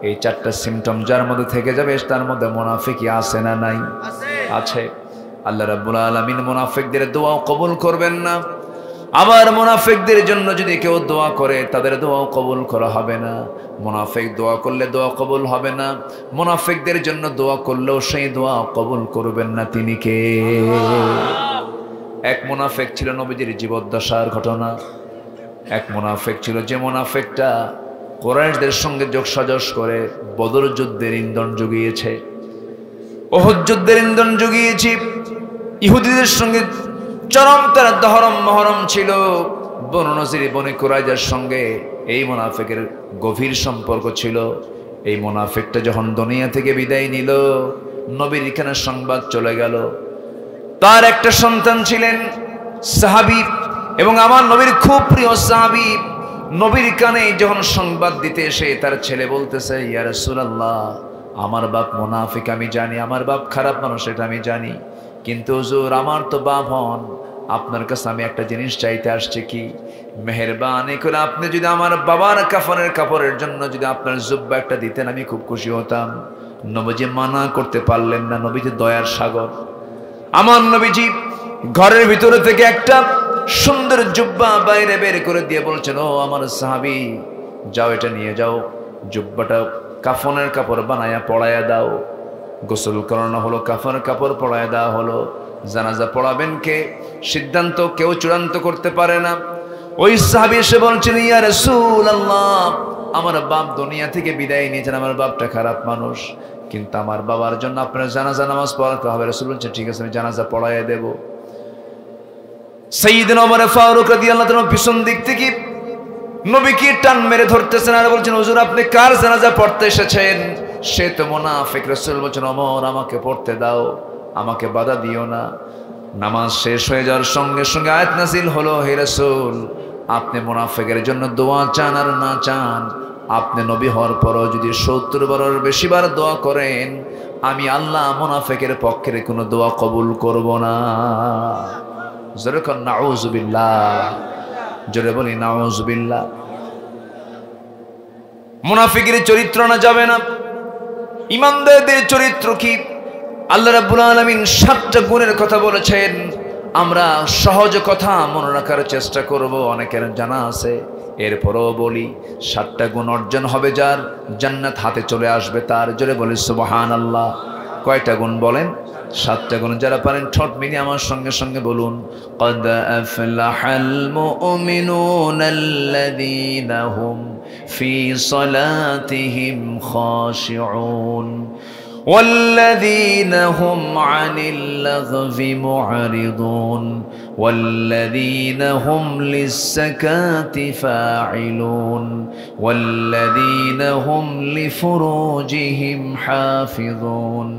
এই 4টা সিমটম যার মধ্যে থেকে যাবে তার মধ্যে মুনাফিকি আছে না নাই? আছে। আল্লাহ রাব্বুল আলামিন মুনাফিকদের দোয়া কবুল করবেন না। আবার মুনাফিকদের জন্য যদি কেউ দোয়া করে তাদের দোয়া কবুল করা হবে না। মুনাফিক দোয়া করলে দোয়া কবুল হবে না, মুনাফিকদের জন্য দোয়া করলেও সেই দোয়া কবুল করবেন না। তিনি কে? এক মুনাফিক ছিল নবীজির জীবদ্দশার ঘটনা। এক মুনাফিক ছিল যে মুনাফিকটা কুরাইশদের সঙ্গে যোগসাজশ করে বদর যুদ্ধের ইন্ধন জুগিয়েছে, উহুদ যুদ্ধের ইন্ধন জুগিয়েছে। ইহুদিদের সঙ্গে চরম তার দহরম মহরম ছিল। বনু নজির বনি কুরাইজার সঙ্গে এই মুনাফিকের গভীর সম্পর্ক ছিল। এই মুনাফিকটা যখন দুনিয়া থেকে বিদায় নিল, নবীর এখানে সংবাদ চলে গেল তার একটা সন্তান ছিলেন সাহাবী, এবং আমার নবীর খুব প্রিয় সাহাবী। নবীর কানে যখন সংবাদ দিতে এসে তার ছেলে বলতেছে, ইয়া রাসূলুল্লাহ, আমার বাপ মুনাফিক আমি জানি, আমার বাপ খারাপ মানুষ এটা আমি জানি, কিন্তু হুজুর আমার তো বাপ হন, আপনার কাছে আমি একটা জিনিস চাইতে আসছি, কি মেহেরবানি করে আপনি যদি আমার বাবার কাফনের কাপড়ের জন্য যদি আপনার জুব্বা একটা দিতেন আমি খুব খুশি হতাম। নবীজি মানা করতে পারলেন না, নবীজি দয়ার সাগর। আমার নবীজি ঘরের ভিতরে থেকে একটা সুন্দর জুব্বা বাইরে বের করে দিয়ে বলছেন, ও আমার সাহাবী, যাও এটা নিয়ে যাও, জুব্বাটা কাফনের কাপড় বানায়া পড়ায়া দাও। গোসল করানো হলো, কাফনের কাপড় পড়ায়া দেওয়া হলো। জানাজা পড়াবেন কে, সিদ্ধান্ত কেউ চূড়ান্ত করতে পারে না। ওই সাহাবী এসে বলছেন, ইয়া রাসূলুল্লাহ, আমার বাপ দুনিয়া থেকে বিদায় নিয়েছেন, আমার বাপটা খারাপ মানুষ, কিন্তু আমার বাবার জন্য আপনার জানাজা নামাজ পড়াতে হবে। রাসূল বলছেন, ঠিক আছে আমি জানাজা পড়াইয়া দেব। সাইয়্যিদনা ওমর ফারুক রাদিয়াল্লাহু তাআলা পিছন দিক থেকে নবীকে টান মেরে ধরতেছেন আর বলছেন, হুজুর আপনি কার জানাজা পড়তে এসেছেন? সে তো মুনাফিক। রাসূল বলছেন, ওমর আমাকে পড়তে দাও, আমাকে বাধা দিও না। নামাজ শেষ হয়ে যাওয়ার সঙ্গে সঙ্গে আয়াত নাযিল হলো, হে রাসূল, আপনি মুনাফিকের জন্য দোয়া চান আর না চান, আপনি নবী হওয়ার পরও যদি 70 বারের বেশিবার দোয়া করেন, আমি আল্লাহ মুনাফিকের পক্ষের কোনো দোয়া কবুল করব না। জোরে কর নাউযুবিল্লাহ, জোরে বলি নাউযুবিল্লাহ। মুনাফিকের চরিত্র না যাবে না, ঈমানদারদের চরিত্র কি? আল্লাহ রাব্বুল আলামিন 7টা গুণের কথা বলেছেন। আমরা সহজ কথা মনে রাখার চেষ্টা করব, অনেকের জানা আছে, এরপরও বলি 7টা গুণ অর্জন হবে যার, জান্নাত হাতে চলে আসবে তার। জোরে বলি সুবহানাল্লাহ। কয়টা গুণ বলেন? 7টা গুণ। যারা পারেন ঠোঁট মিলিয়ে আমার সঙ্গে সঙ্গে বলুন, قد أفلح المؤمنون الذين هم في صلاتهم خاشعون والذين هم عن اللغو معرضون والذين هم للزكاة فاعلون والذين هم لفروجهم حافظون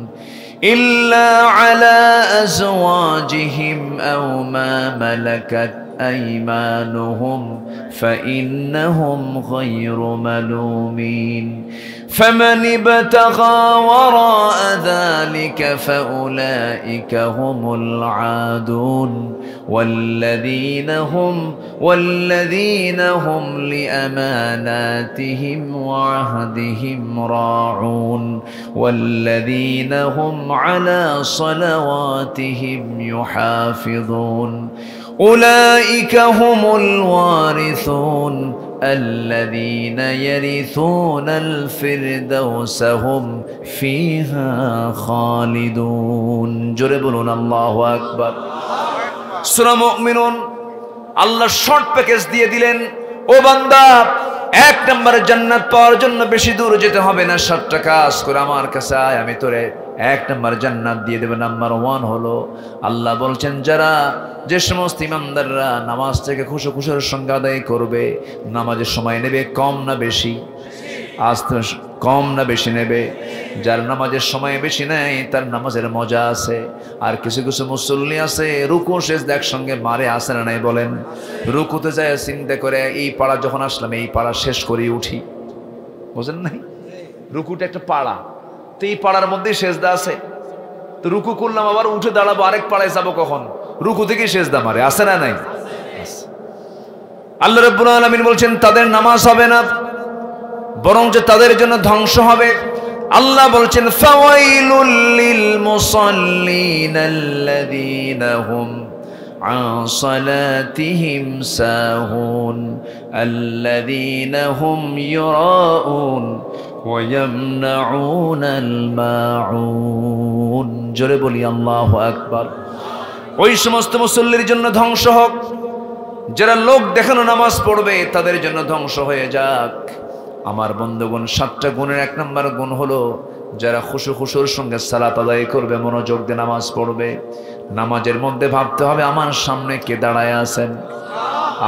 إلا على أزواجهم أو ما ملكت أيمانهم فإنهم غير ملومين فمن ابتغى وراء ذلك فأولئك هم العادون والذين هم لأماناتهم وعهدهم راعون والذين هم على صلواتهم يحافظون أولئك هم الوارثون الذين يرثون الفردوس هم فيها خالدون জোরে বলুন আল্লাহু আকবার। সূরা মুমিনুন আল্লাহ শর্ট প্যাকেজ দিয়ে দিলেন, ও বান্দা 1 নম্বরে জান্নাত পাওয়ার জন্য বেশি দূর যেতে হবে না, 7টা কাজ করে আমার কাছে আয়, আমি তোরে 1 নম্বর জান্নাত দিয়ে দেব। নাম্বার 1 হলো আল্লাহ বলছেন, যারা যে সমস্ত ইমানদাররা নামাজ থেকে খুশুর সঙ্গে আদায় করবে, নামাজের সময় নেবে কম না বেশি? আস্তে কম না বেশি নেবে? যার নামাজের সময় বেশি নেয় তার নামাজের মজা আছে। আর কিছু কিছু মুসল্লি আছে রুকু সেজদা একসঙ্গে মারে, আসে না নাই বলেন? রুকুতে যায় চিন্তা করে এই পাড়া যখন আসলাম এই পাড়া শেষ করে উঠি, বুঝেন নাই? রুকুটা একটা পাড়া, তো এই পাড়ার মধ্যেই সেজদা আছে, তো রুকু করলাম আবার উঠে দাঁড়াবো, আরেক পাড়ায় যাবো, কখন? রুকু থেকে সেজদা মারে, আসে না নাই? আল্লাহ রাব্বুল আলামিন বলছেন তাদের নামাজ হবে না, বরং যে তাদের জন্য ধ্বংস হবে। আল্লাহ বলছেন, ফাওয়াইলুল লিল মুসাল্লিন আল্লাযীনা হুম আন সালাতিহিম সাহুন আল্লাযীনা হুম ইউরাউন ওয়া ইয়ামনাউনাল মাউন। জোরে বলি আল্লাহু আকবার। ওই সমস্ত মুসল্লির জন্য ধ্বংস হোক, যারা লোক দেখানো নামাজ পড়বে তাদের জন্য ধ্বংস হয়ে যাক। আমার বন্ধুগণ, 7টা গুণের 1 নম্বর গুণ হলো যারা খুশুর সঙ্গে সালাত আদায় করবে, মনোযোগ দিয়ে নামাজ পড়বে। নামাজের মধ্যে ভাবতে হবে আমার সামনে কে দাঁড়ায় আছেন,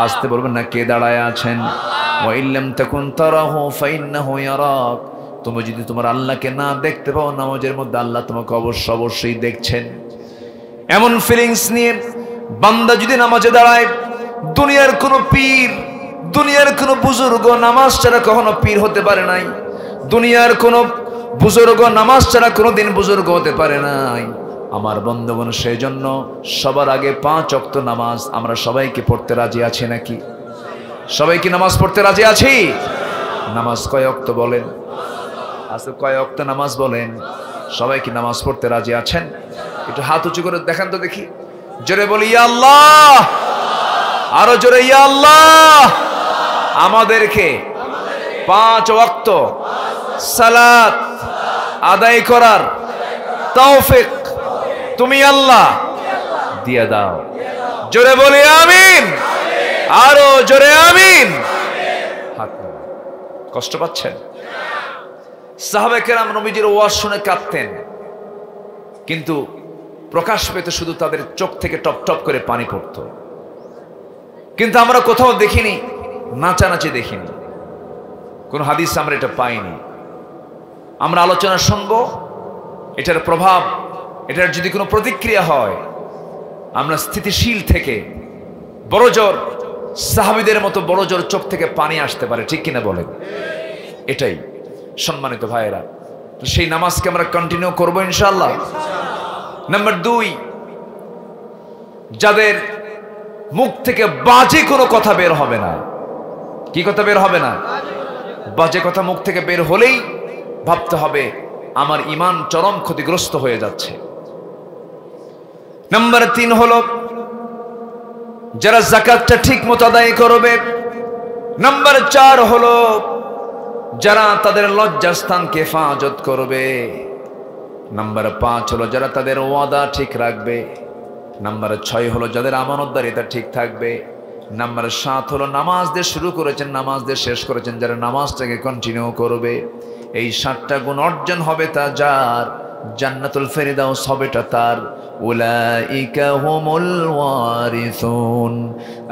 আসতে বলবেন না, কে দাঁড়ায় আছেন? ওয়া ইল্লাম তাকুন তারাহু ফাইন্নাহু ইয়ারাক। তুমি যদি তোমার আল্লাহকে না দেখতে পাও নামাজের মধ্যে, আল্লাহ তোমাকে অবশ্যই দেখছেন। এমন ফিলিংস নিয়ে বান্দা যদি নামাজে দাঁড়ায়, দুনিয়ার কোনো পীর, দুনিয়ার কোনো বুজুর্গ নামাজ ছাড়া কখনো পীর হতে পারে নাই, দুনিয়ার কোনো বুজুর্গ নামাজ ছাড়া কোনোদিন বুজুর্গ হতে পারে নাই। আমার বন্ধুগণ, সেই জন্য সবার আগে 5 ওয়াক্ত নামাজ আমরা সবাইকে পড়তে রাজি আছি নাকি? সবাই কি নামাজ পড়তে রাজি আছি? নামাজ কয় ওয়াক্ত বলেন? আসলে কয় ওয়াক্ত নামাজ বলেন? সবাই কি নামাজ পড়তে রাজি আছেন? একটু হাত উঁচু করে দেখান তো দেখি। জোরে বলি ইয়া আল্লাহ, আরো জোরে ইয়া আল্লাহ। আমাদেরকে 5 ওয়াক্ত সালাত আদায় করার তৌফিক তুমি আল্লাহ দিয়ে দাও। জোরে বলি আমিন, আরো জোরে আমিন। হাত নামান। কষ্ট পাচ্ছেন? সাহাবায়ে কেরাম নবীজির ওয়াজ শুনে কাঁদতেন, কিন্তু প্রকাশ পেতে শুধু তাদের চোখ থেকে টপ টপ করে পানি পড়তো। কিন্তু আমরা কোথাও দেখিনি নাচানাচি, দেখিনি কোন হাদিস আমরা এটা পাইনি। আমরা আলোচনা শুনবো, এটার প্রভাব, এটার যদি কোনো প্রতিক্রিয়া হয়, আমরা স্থিতিশীল থেকে বড় জোর সাহাবীদের মতো বড় জোর চোখ থেকে পানি আসতে পারে, ঠিক কিনা বলেন? এটাই সম্মানিত ভাইয়েরা, সেই নামাজকে আমরা কন্টিনিউ করবো ইনশাআল্লাহ। নাম্বার 2, যাদের মুখ থেকে বাজে কোনো কথা বের হবে না। কি কথা বের হবে না? বাজে কথা মুখ থেকে বের হলেই ভাবতে হবে আমার ঈমান চরম ক্ষতিগ্রস্ত হয়ে যাচ্ছে। নাম্বার 3 হলো যারা যাকাতটা ঠিক মতো আদায় করবে। নাম্বার 4 হলো যারা তাদের লজ্জাস্থানকে হেফাজত করবে। নাম্বার 5 হলো যারা তাদের ওয়াদা ঠিক রাখবে। নাম্বার 6 হলো যাদের আমানতদারিতা ঠিক থাকবে। নাম্বার 7 হলো নামাজ দিয়ে শুরু করেছেন, নামাজ দিয়ে শেষ করেছেন, যারা নামাজটাকে কন্টিনিউ করবে। এই 7টা গুণ অর্জন হবে তা যার, জান্নাতুল ফেরদাউস হবেটা তার। উলাইকা হুমুল ওয়ারিসুন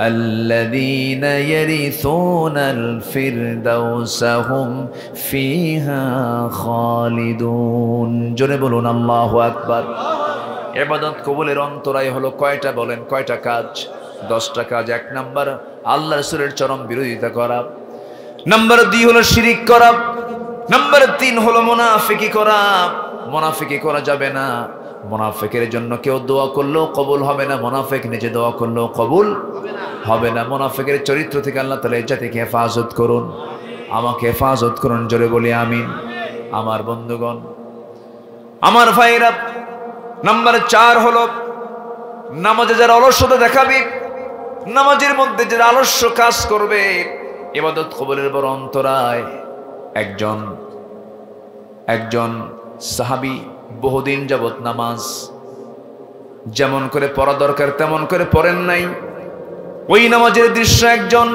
আল্লাযীনা ইয়ারিসুনাল ফিরদাউসা হুম ফিহা খালিদুন। জোরে বলুন আল্লাহু আকবার। ইবাদত কবুলের অন্তরায় হলো কয়টা বলেন? কয়টা কাজ? 10টা কাজ। 1 নাম্বার আল্লাহ রাসূলের চরম বিরোধিতা করা। নাম্বার 2 হলো শিরিক করা। নাম্বার 3 হলো মুনাফিকি করা। মুনাফিকি করা যাবে না। মুনাফিকের জন্য কেউ দোয়া করলেও কবুল হবে না, মুনাফিক নিজে দোয়া করলেও কবুল হবে না। মুনাফিকের চরিত্র থেকে আল্লাহ তাআলা এই জাতিকে হেফাজত করুন, আমাকে হেফাজত করুন। জোরে বলি আমিন। আমার বন্ধুগণ, আমার ভাইরা, নাম্বার 4 হলো নামাজে যারা অলসতা দেখাবে, নামাজের মধ্যে যারা আলস্য কাজ করবে, ইবাদত কবুলের বড় অন্তরায়। একজন সাহাবী বহুদিন যাবত নামাজ যেমন করে পড়া দরকার তেমন করে পড়েন নাই। ওই নামাজের দৃশ্য একজন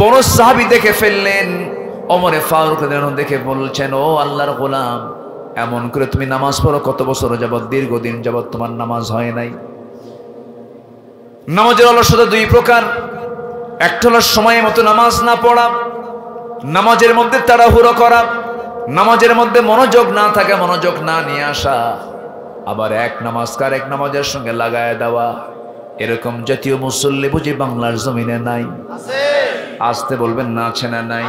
বড় সাহাবী দেখে ফেললেন। ওমরে ফারুক রাদিয়াল্লাহু আনহু দেখে বলছেন, ও আল্লাহর গোলাম, এমন করে তুমি নামাজ পড়ো, কত বছর যাবত, দীর্ঘদিন যাবত তোমার নামাজ হয় নাই। নামাজের অলসতা 2 প্রকার। একটা হলো সময় মতো নামাজ না পড়া, নামাজের মধ্যে তাড়াহুড়ো করা, নামাজের মধ্যে মনোযোগ না থাকা, মনোযোগ না নিয়ে আসা। আবার এক নামাজকার এক নামাজের সঙ্গে লাগায় দেওয়া। এরকম জাতীয় মুসল্লি বুঝি বাংলার জমিনে নাই? আসতে বলবেন না, আছে না নাই?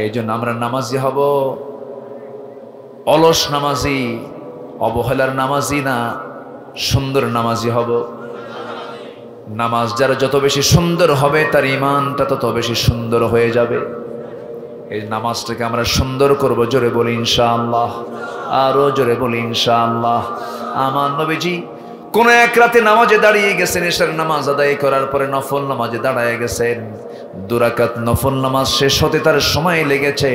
এই জন্য আমরা নামাজি হব, অলস নামাজি, অবহেলার নামাজি না, সুন্দর নামাজি হব। নামাজ যারা যত বেশি সুন্দর হবে তার ঈমানটা তত বেশি সুন্দর হয়ে যাবে। এই নামাজটাকে আমরা সুন্দর করব। জোরে বলি ইনশাআল্লাহ, আরো জোরে বলি ইনশাআল্লাহ। আমার নবীজি কোন এক রাতে নামাজে দাঁড়িয়ে গেছেন, এশার নামাজ আদায় করার পরে নফল নামাজে দাঁড়ায় গেছেন। 2 রাকাত নফল নামাজ শেষ হতে তার সময় লেগেছে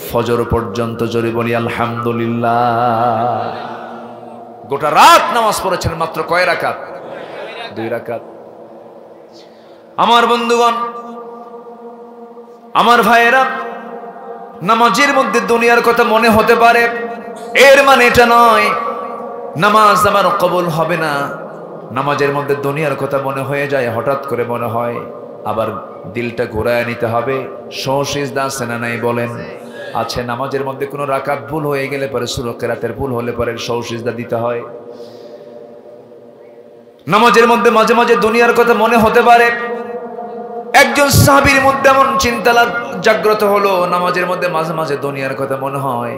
ফজর পর্যন্ত। জোরে বলি আলহামদুলিল্লাহ। গোটা রাত নামাজ পড়েছেন, মাত্র কয় রাকাত? 2 রাকাত। আমার বন্ধুগণ, আমার ভাইয়েরা, নামাজের মধ্যে দুনিয়ার কথা মনে হতে পারে, এর মানে এটা নয় নামাজ আমার কবুল হবে না। নামাজের মধ্যে দুনিয়ার কথা মনে হয়ে যায়, হঠাৎ করে মনে হয় আবার দিলটা ঘোরায় নিতে হবে। সহসিজদা আছে না নাই বলেন? আছে। নামাজের মধ্যে কোনো রাকাত ভুল হয়ে গেলে পরে, সূরা কিরাতের ভুল হলে পরে সহসিজদা দিতে হয়। নামাজের মধ্যে মাঝে মাঝে দুনিয়ার কথা মনে হতে পারে। একজন সাহাবীর মধ্যে এমন চিন্তা জাগ্রত হলো, নামাজের মধ্যে মাঝে মাঝে দুনিয়ার কথা মনে হয়।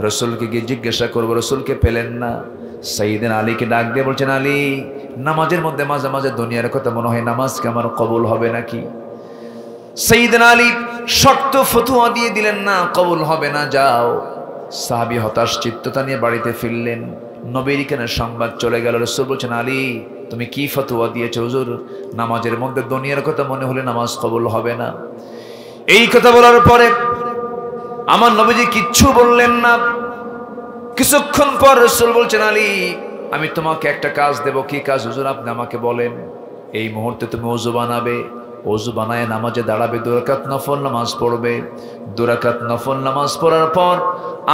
রাসূলকে গিয়ে জিজ্ঞাসা করবো, রাসূলকে পেলেন না। সাইয়েদনা আলীকে ডাক দিয়ে বলছেন, আলী, নামাজের মধ্যে মাঝে মাঝে দুনিয়ার কথা মনে হয়, নামাজ কি আমার কবুল হবে নাকি? সাইয়েদনা আলী শক্ত ফতোয়া দিয়ে দিলেন, না, কবুল হবে না, যাও। সাহাবী হতাশ চিত্ততা নিয়ে বাড়িতে ফিরলেন। নবীর কানে সংবাদ চলে গেল। রাসূল বলছেন, আলী, তুমি কি ফতোয়া দিয়েছো? হুজুর, নামাজের মধ্যে দুনিয়ার কথা মনে হলে নামাজ কবুল হবে না। এই কথা বলার পরে আমার নবীজি কিচ্ছু বললেন না। কিছুক্ষণ পর রাসূল বলছেন, আলী, আমি তোমাকে একটা কাজ দেব। কি কাজ হুজুর? আপনি আমাকে বলেন। এই মুহূর্তে তুমি ওযু বানাবে, ওযু বানায় নামাজে দাঁড়াবে, 2 রাকাত নফল নামাজ পড়বে। 2 রাকাত নফল নামাজ পড়ার পর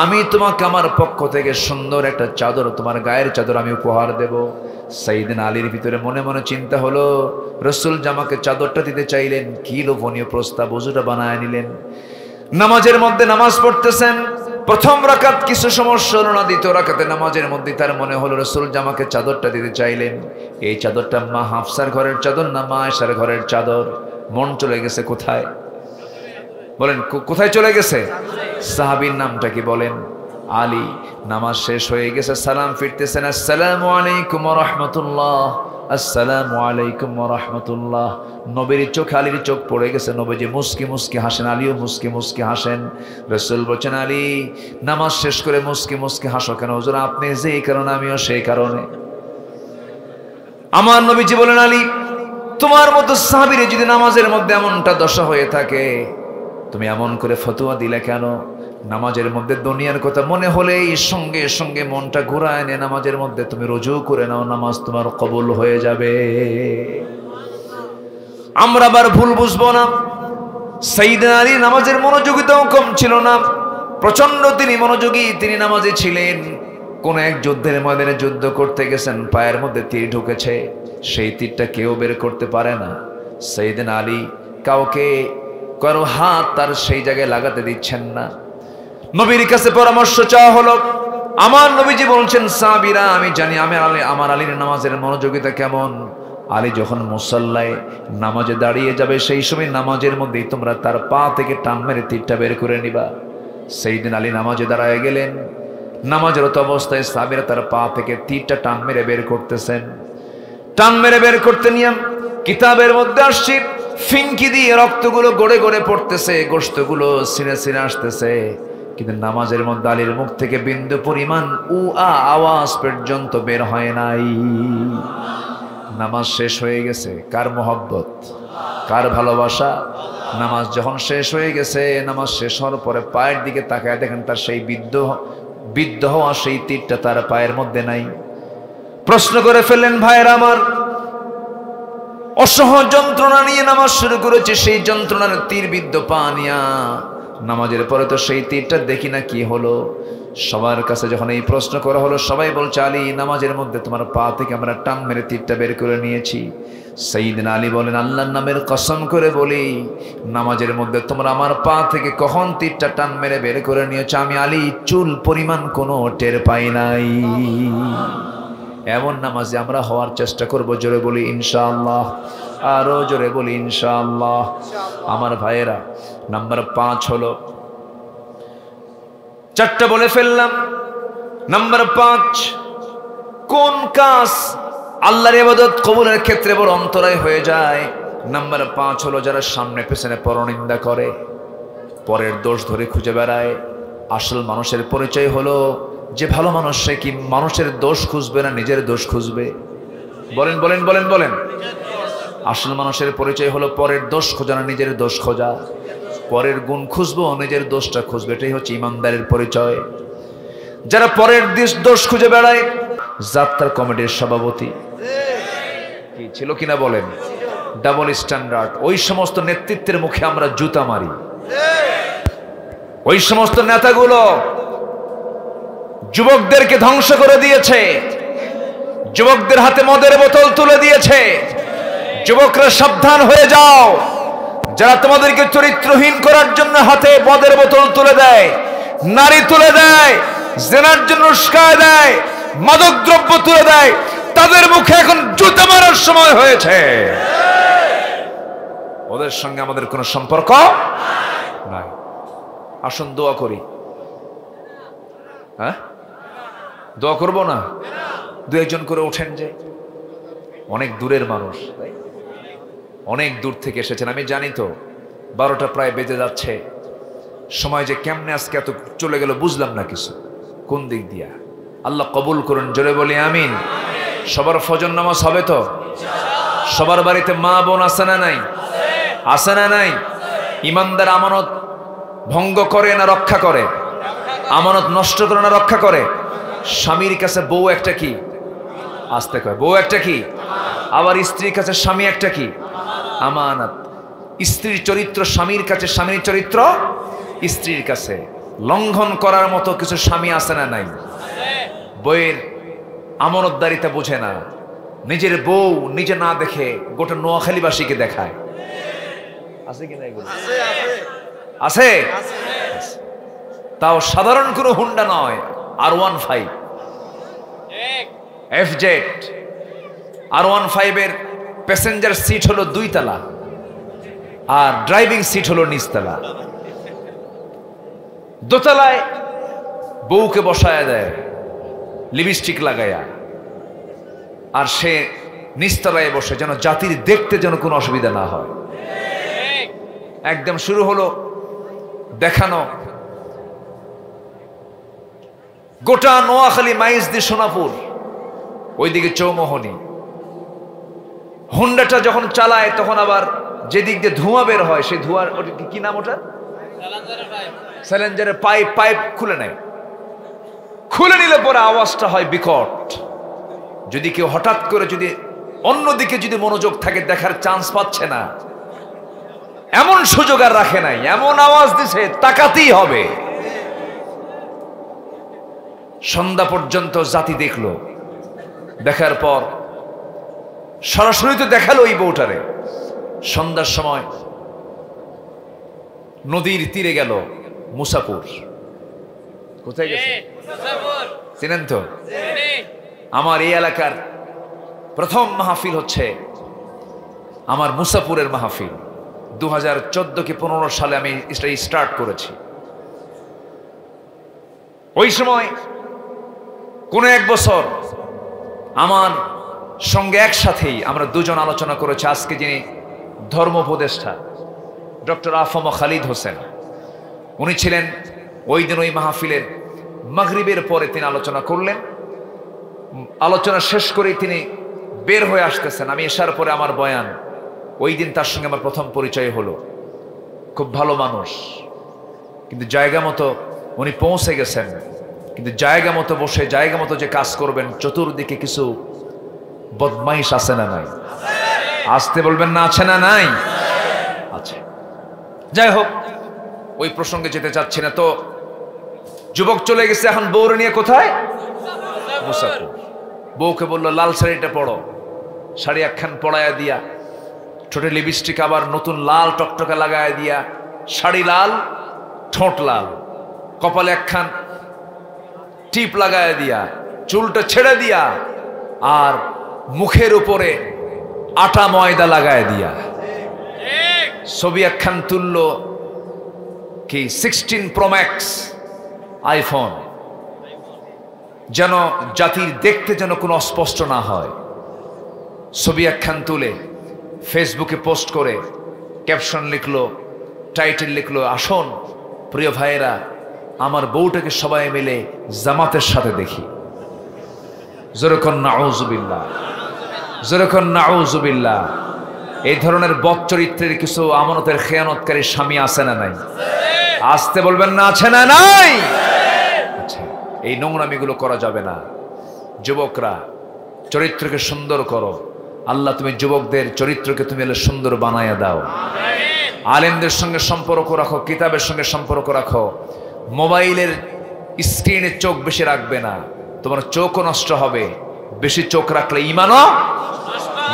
আমি তোমাকে আমার পক্ষ থেকে সুন্দর একটা চাদর, তোমার গায়ের চাদর আমি উপহার দেব। সাইয়েদনা আলীর ভিতরে মনে মনে চিন্তা হলো, রাসূল জামাকে চাদরটা দিতে চাইলেন, কি লোভনীয় প্রস্তাব। ওযুটা বানায় নিলেন, নামাজের মধ্যে নামাজ পড়তেছেন। প্রথম রাকাত কিছু সমস্যা হলো না। দ্বিতীয় রাকাতে নামাজের মধ্যে তার মনে হলো রাসূল জামাকে চাদরটা দিতে চাইলেন। এই চাদরটা মা হাফসার ঘরের চাদর না মা আয়েশার ঘরের চাদর? মন চলে গেছে কোথায়? বলেন, কোথায় চলে গেছে? সাহাবীর নামটা কি বলেন? আলী। নামাজ শেষ হয়ে গেছে, সালাম ফিরতেছেন, আসসালামু আলাইকুম ওয়া রাহমাতুল্লাহ, আসসালামু আলাইকুম ওয়া রাহমাতুল্লাহ। নবীর চোখে আলীর চোখ পড়ে গেছে। নবীজি মুস্কি মুস্কি হাসেন, আলীও মুস্কি মুস্কি হাসেন। রাসূল বলছেন, আলী, নামাজ শেষ করে মুস্কি মুস্কি হাসো কেন? হুজুর, আপনি যেই কারণে আমিও সেই কারণে। আমার নবীজি বলেন, আলী, তোমার মতো সাহাবীর যদি নামাজের মধ্যে এমনটা দশা হয়ে থাকে, তুমি এমন করে ফতোয়া দিলে কেন? নামাজের মধ্যে দুনিয়ার কথা মনে হলেই সঙ্গে সঙ্গে মনটা ঘুরায় এনে নামাজের মধ্যে তুমি রুজু করে নাও, নামাজ তোমার কবুল হয়ে যাবে। আমরা আবার ভুল বুঝবো না। সাইয়েদনা আলী নামাজের মনোযোগিতাও কম ছিল না, প্রচন্ড তিনি মনোযোগী, তিনি নামাজে ছিলেন। কোন এক যুদ্ধের ময়দানে যুদ্ধ করতে গেছেন, পায়ের মধ্যে তীর ঢুকেছে, সেই তীরটা কেউ বের করতে পারে না। সাইয়েদনা আলী কাউকে, কারো হাত তার সেই জায়গায় লাগাতে দিচ্ছেন না। নবীর কাছে পরামর্শ চাওয়া হলো। আমার নবীজি বলছেন, সাহাবীরা, আমি জানি আমার আলীর নামাজের মনোযোগিতা কেমন। আলী যখন মুসাল্লায় নামাজে দাঁড়িয়ে যাবে, সেই সময় নামাজের মধ্যেই তোমরা তার পা থেকে টান মেরে তীরটা বের করে নিবা। সেইদিন আলী নামাজে দাঁড়ায় গেলেন। নামাজরত অবস্থায় সাহাবীরা তার পা থেকে তীরটা টান মেরে বের করতেছেন। টান মেরে বের করতে নিয়ে কিতাবের মধ্যে আসছে, ফিঙ্কি দিয়ে রক্তগুলো গড়ে গড়ে পড়তেছে, গোশতগুলো ছিঁড়ে ছিঁড়ে আসতেছে। কিন্তু নামাজের মধ্যে আলীর মুখ থেকে বিন্দু পরিমাণ আওয়াজ পর্যন্ত বের হয় নাই। নামাজ শেষ হয়ে গেছে। কার মহব্বত, কার ভালোবাসা! নামাজ যখন শেষ হয়ে গেছে, নামাজ শেষ হওয়ার পরে পায়ের দিকে তাকায় দেখেন তার সেই বিদ্ধ হওয়া সেই তীরটা তার পায়ের মধ্যে নাই। প্রশ্ন করে ফেললেন, ভাইয়েরা আমার, অসহ যন্ত্রণা নিয়ে নামাজ শুরু করেছে, সেই যন্ত্রণার তীর বিদ্ধ পা নিয়া নামাজের পরে তো সেই তীরটা দেখি না, কি হলো? সবার কাছে যখন এই প্রশ্ন করা হলো, সবাই বলছে, আলী, নামাজের মধ্যে তোমার পা থেকে আমরা টান মেরে তীরটা বের করে নিয়েছি। সাইয়েদনা আলী বলেন, আল্লাহর নামের কসম করে বলি, নামাজের মধ্যে তোমরা আমার পা থেকে কখন তীরটা টান মেরে বের করে নিয়েছো, আমি আলী চুল পরিমাণ কোনো টের পাই নাই। এমন নামাজে আমরা হওয়ার চেষ্টা করব। জোরে বলি ইনশাআল্লাহ, আরো জোরে বলি ইনশাআল্লাহ। আমার ভাইয়েরা, নাম্বার 5 হলো, 4টা বলে ফেললাম। নাম্বার 5, কোন কাজ আল্লাহর ইবাদত কবুলের ক্ষেত্রে বড় অন্তরায় হয়ে যায়? নাম্বার 5 হলো, যারা সামনে পেছনে পরনিন্দা করে, পরের দোষ ধরে খুঁজে বেড়ায়। আসল মানুষের পরিচয় হলো যে ভালো মানুষ, সে কি মানুষের দোষ খুঁজবে না নিজের দোষ খুঁজবে? বলেন বলেন বলেন বলেন। আসল মানুষের পরিচয় হলো পরের দোষ খোঁজা না নিজের দোষ খোঁজা। পরের গুণ খুঁজবো, নিজের দোষটা খুঁজবে, এটাই হচ্ছে ইমানদারের পরিচয়। যারা পরের দোষ খুঁজে বেড়ায়, যাত্রা কমিটির সভাপতি কি ছিল কিনা বলেন, ডাবল স্ট্যান্ডার্ড, ওই সমস্ত নেতৃত্বের মুখে আমরা জুতা মারি। ওই সমস্ত নেতাগুলো যুবকদেরকে ধ্বংস করে দিয়েছে, যুবকদের হাতে মদের বোতল তুলে দিয়েছে, যুবকরা সাবধান হয়ে যাও, যারা তোমাদেরকে চরিত্রহীন করার জন্য হাতে মদের বোতল তুলে দেয়, নারী তুলে দেয়, জেনার জন্য উস্কায় দেয়, মাদক দ্রব্য তুলে দেয়, তাদের মুখে এখন জুতা মারার সময় হয়েছে। ওদের সঙ্গে আমাদের কোনো সম্পর্ক নাই। আসুন দোয়া করি। হ্যাঁ, দোয়া করবো না? দু একজন করে ওঠেন, যে অনেক দূরের মানুষ, অনেক দূর থেকে এসেছেন। আমি জানি তো 12টা প্রায় বেজে যাচ্ছে, সময় যে কেমনে আজকে এত চলে গেল বুঝলাম না কিছু, কোন দিক দিয়া। আল্লাহ কবুল করুন, জোরে বলি আমিন। সবার ফজর নামাজ হবে তো? সবার বাড়িতে মা বোন আছে না নাই? আছে না নাই? ইমানদার আমানত ভঙ্গ করে না রক্ষা করে? আমানত নষ্ট করে না রক্ষা করে? স্বামীর কাছে বউ একটা কি? আসতে কয়, বউ একটা কি? আবার স্ত্রীর কাছে স্বামী একটা কি? আমানত। স্ত্রীর চরিত্র স্বামীর কাছে, স্বামীর চরিত্র স্ত্রীর কাছে। লঙ্ঘন করার মতো কিছু স্বামী আছে না নাই? বউয়ের আমানতদারিতা বোঝে না, নিজের বউ নিজে না দেখে গোটা নোয়াখালীবাসীকে দেখায়। আছে কি না এগুলো? আছে। তাও সাধারণ কোনো হুন্ডা নয়, R15 FZ। R15 এর প্যাসেঞ্জার সিট হলো 2 তলা, আর ড্রাইভিং সিট হলো নিচতলা। দোতলায় বউকে বসায় দেয় লিপস্টিক লাগায়া, আর সে নিচতলায় বসে, যেন জাতির দেখতে যেন কোনো অসুবিধা না হয়। একদম শুরু হলো দেখানো। গোটা নোয়াখালী, মাইজদি, সোনাপুর, ওইদিকে চৌমোহনী। হুন্ডাটা যখন চালায় তখন আবার যেদিক দিয়ে ধোঁয়া বের হয়, সেই ধোঁয়ার কি নাম ওটা? স্যালেঞ্জারের পাইপ খুলে নেয়। খুলে নিলে পরে আওয়াজটা হয় বিকট। যদি কেউ হঠাৎ করে যদি অন্যদিকে যদি মনোযোগ থাকে, দেখার চান্স পাচ্ছে না, এমন সুযোগ আর রাখে নাই, এমন আওয়াজ দিছে তাকাতেই হবে। সন্ধ্যা পর্যন্ত জাতি দেখলো। দেখার পর সরাসরি তো দেখালো এই বউটারে। সন্ধ্যার সময় নদীর তীরে গেল, মুসাপুর। কোথায় গেছে চিনেন তো? আমার এই এলাকার প্রথম মাহফিল হচ্ছে আমার মুসাপুরের মাহফিল। 2014 কি 15 সালে আমি এটা স্টার্ট করেছি। ওই সময় কোন এক বছর আমার সঙ্গে একসাথেই আমরা দুজন আলোচনা করেছি। আজকে যিনি ধর্ম উপদেষ্টা ডক্টর আফম খালিদ হোসেন, উনি ছিলেন ওই দিন ওই মাহফিলের মাগরিবের পরে তিনি আলোচনা করলেন। আলোচনা শেষ করেই তিনি বের হয়ে আসতেছেন। আমি এসার পরে আমার বয়ান। ওই দিন তার সঙ্গে আমার প্রথম পরিচয় হলো। খুব ভালো মানুষ, কিন্তু জায়গা মতো উনি পৌঁছে গেছেন, কিন্তু জায়গা মতো বসে জায়গা মতো যে কাজ করবেন, চতুর্দিকে কিছু বদমাইশ আছে না নাই? আসতে বলবেন না, আছে না নাই? আছে। যাই হোক, ওই প্রসঙ্গে যেতে চাচ্ছি না। তো যুবক চলে গেছে, এখন বউরে নিয়ে কোথায়? মুসাফির। বউকে বললো লাল শাড়িটা পরো। শাড়ি একখান পরায়া দিয়া, ঠোঁটে লিপস্টিক আবার নতুন লাল টকটকা লাগায় দিয়া, শাড়ি লাল, ঠোঁট লাল, কপালে একখান টিপ লাগায় দিয়া, চুলটা ছেড়ে দিয়া, আর মুখের উপরে আটা ময়দা লাগায় দিয়া ছবি একখান তুললো। কি 16 Pro Max আইফোন, যেন জাতির দেখতে যেন কোনো অস্পষ্ট না হয়। ছবি একখান তুলে ফেসবুকে পোস্ট করে ক্যাপশন লিখলো, টাইটেল লিখলো, আসুন প্রিয় ভাইয়েরা, আমার বউটাকে সবাই মিলে জামাতের সাথে দেখি। যেরকম নাউজুবিল্লাহ, যেরকম নাউজুবিল্লাহ। এই ধরনের বদ চরিত্রের কিছু আমানতের খেয়ানতকারী স্বামী আছে না নাই? আসতে বলবেন না, আছে না নাই? আচ্ছা, এই নোংরামিগুলো করা যাবে না। যুবকরা, চরিত্রকে সুন্দর করো। আল্লাহ তুমি যুবকদের চরিত্রকে তুমি সুন্দর বানায়া দাও। আলেমদের সঙ্গে সম্পর্ক রাখো, কিতাবের সঙ্গে সম্পর্ক রাখো। মোবাইলের স্ক্রিনে চোখ বেশি রাখবে না, তোমার চোখও নষ্ট হবে। বেশি চোখ রাখলে ইমানও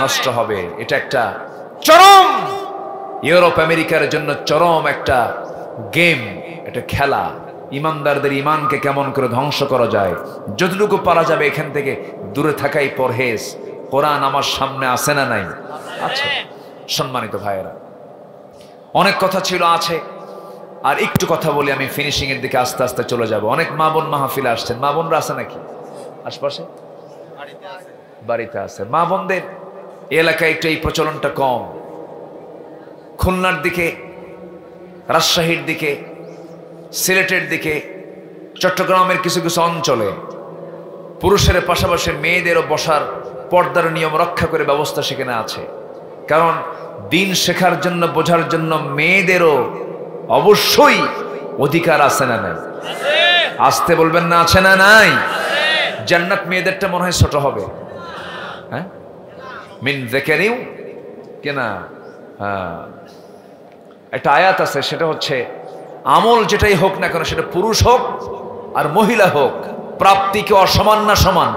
নষ্ট হবে। এটা একটা চরম, ইউরোপ আমেরিকার জন্য চরম একটা গেম, একটা খেলা। ইমানদারদের ইমানকে কেমন করে ধ্বংস করা যায়, যতটুকু পারা যাবে এখান থেকে দূরে থাকাই পরহেজ। কোরআন আমার সামনে আছে না নাই? আছে। সম্মানিত ভাইয়েরা, অনেক কথা ছিল, আছে, আর একটু কথা বলি, আমি ফিনিশিং এর দিকে আস্তে আস্তে চলে যাব। অনেক মা বোন মাহফিলে আসছেন। মা বোনরা আছে নাকি আশপাশে? বাড়িতে আছে। মা বোনদের এলাকায় একটু এই প্রচলনটা কম। খুলনার দিকে, রাজশাহীর দিকে, সিলেটের দিকে, চট্টগ্রামের কিছু কিছু অঞ্চলে পুরুষের পাশাপাশি মেয়েদেরও বসার পর্দার নিয়ম রক্ষা করে ব্যবস্থা সেখানে আছে। কারণ দিন শেখার জন্য, বোঝার জন্য মেয়েদেরও অবশ্যই অধিকার আছে না নাই? আসতে বলবেন না, আছে না নাই? জান্নাত মেয়েদেরটা মনে হয় ছোট হবে। হ্যাঁ, মিন যাকারিউ কেনা, একটা আয়াত আছে, সেটা হচ্ছে আমল যেটাই হোক না কেন, সেটা পুরুষ হোক আর মহিলা হোক, প্রাপ্তি কি অসমান না সমান?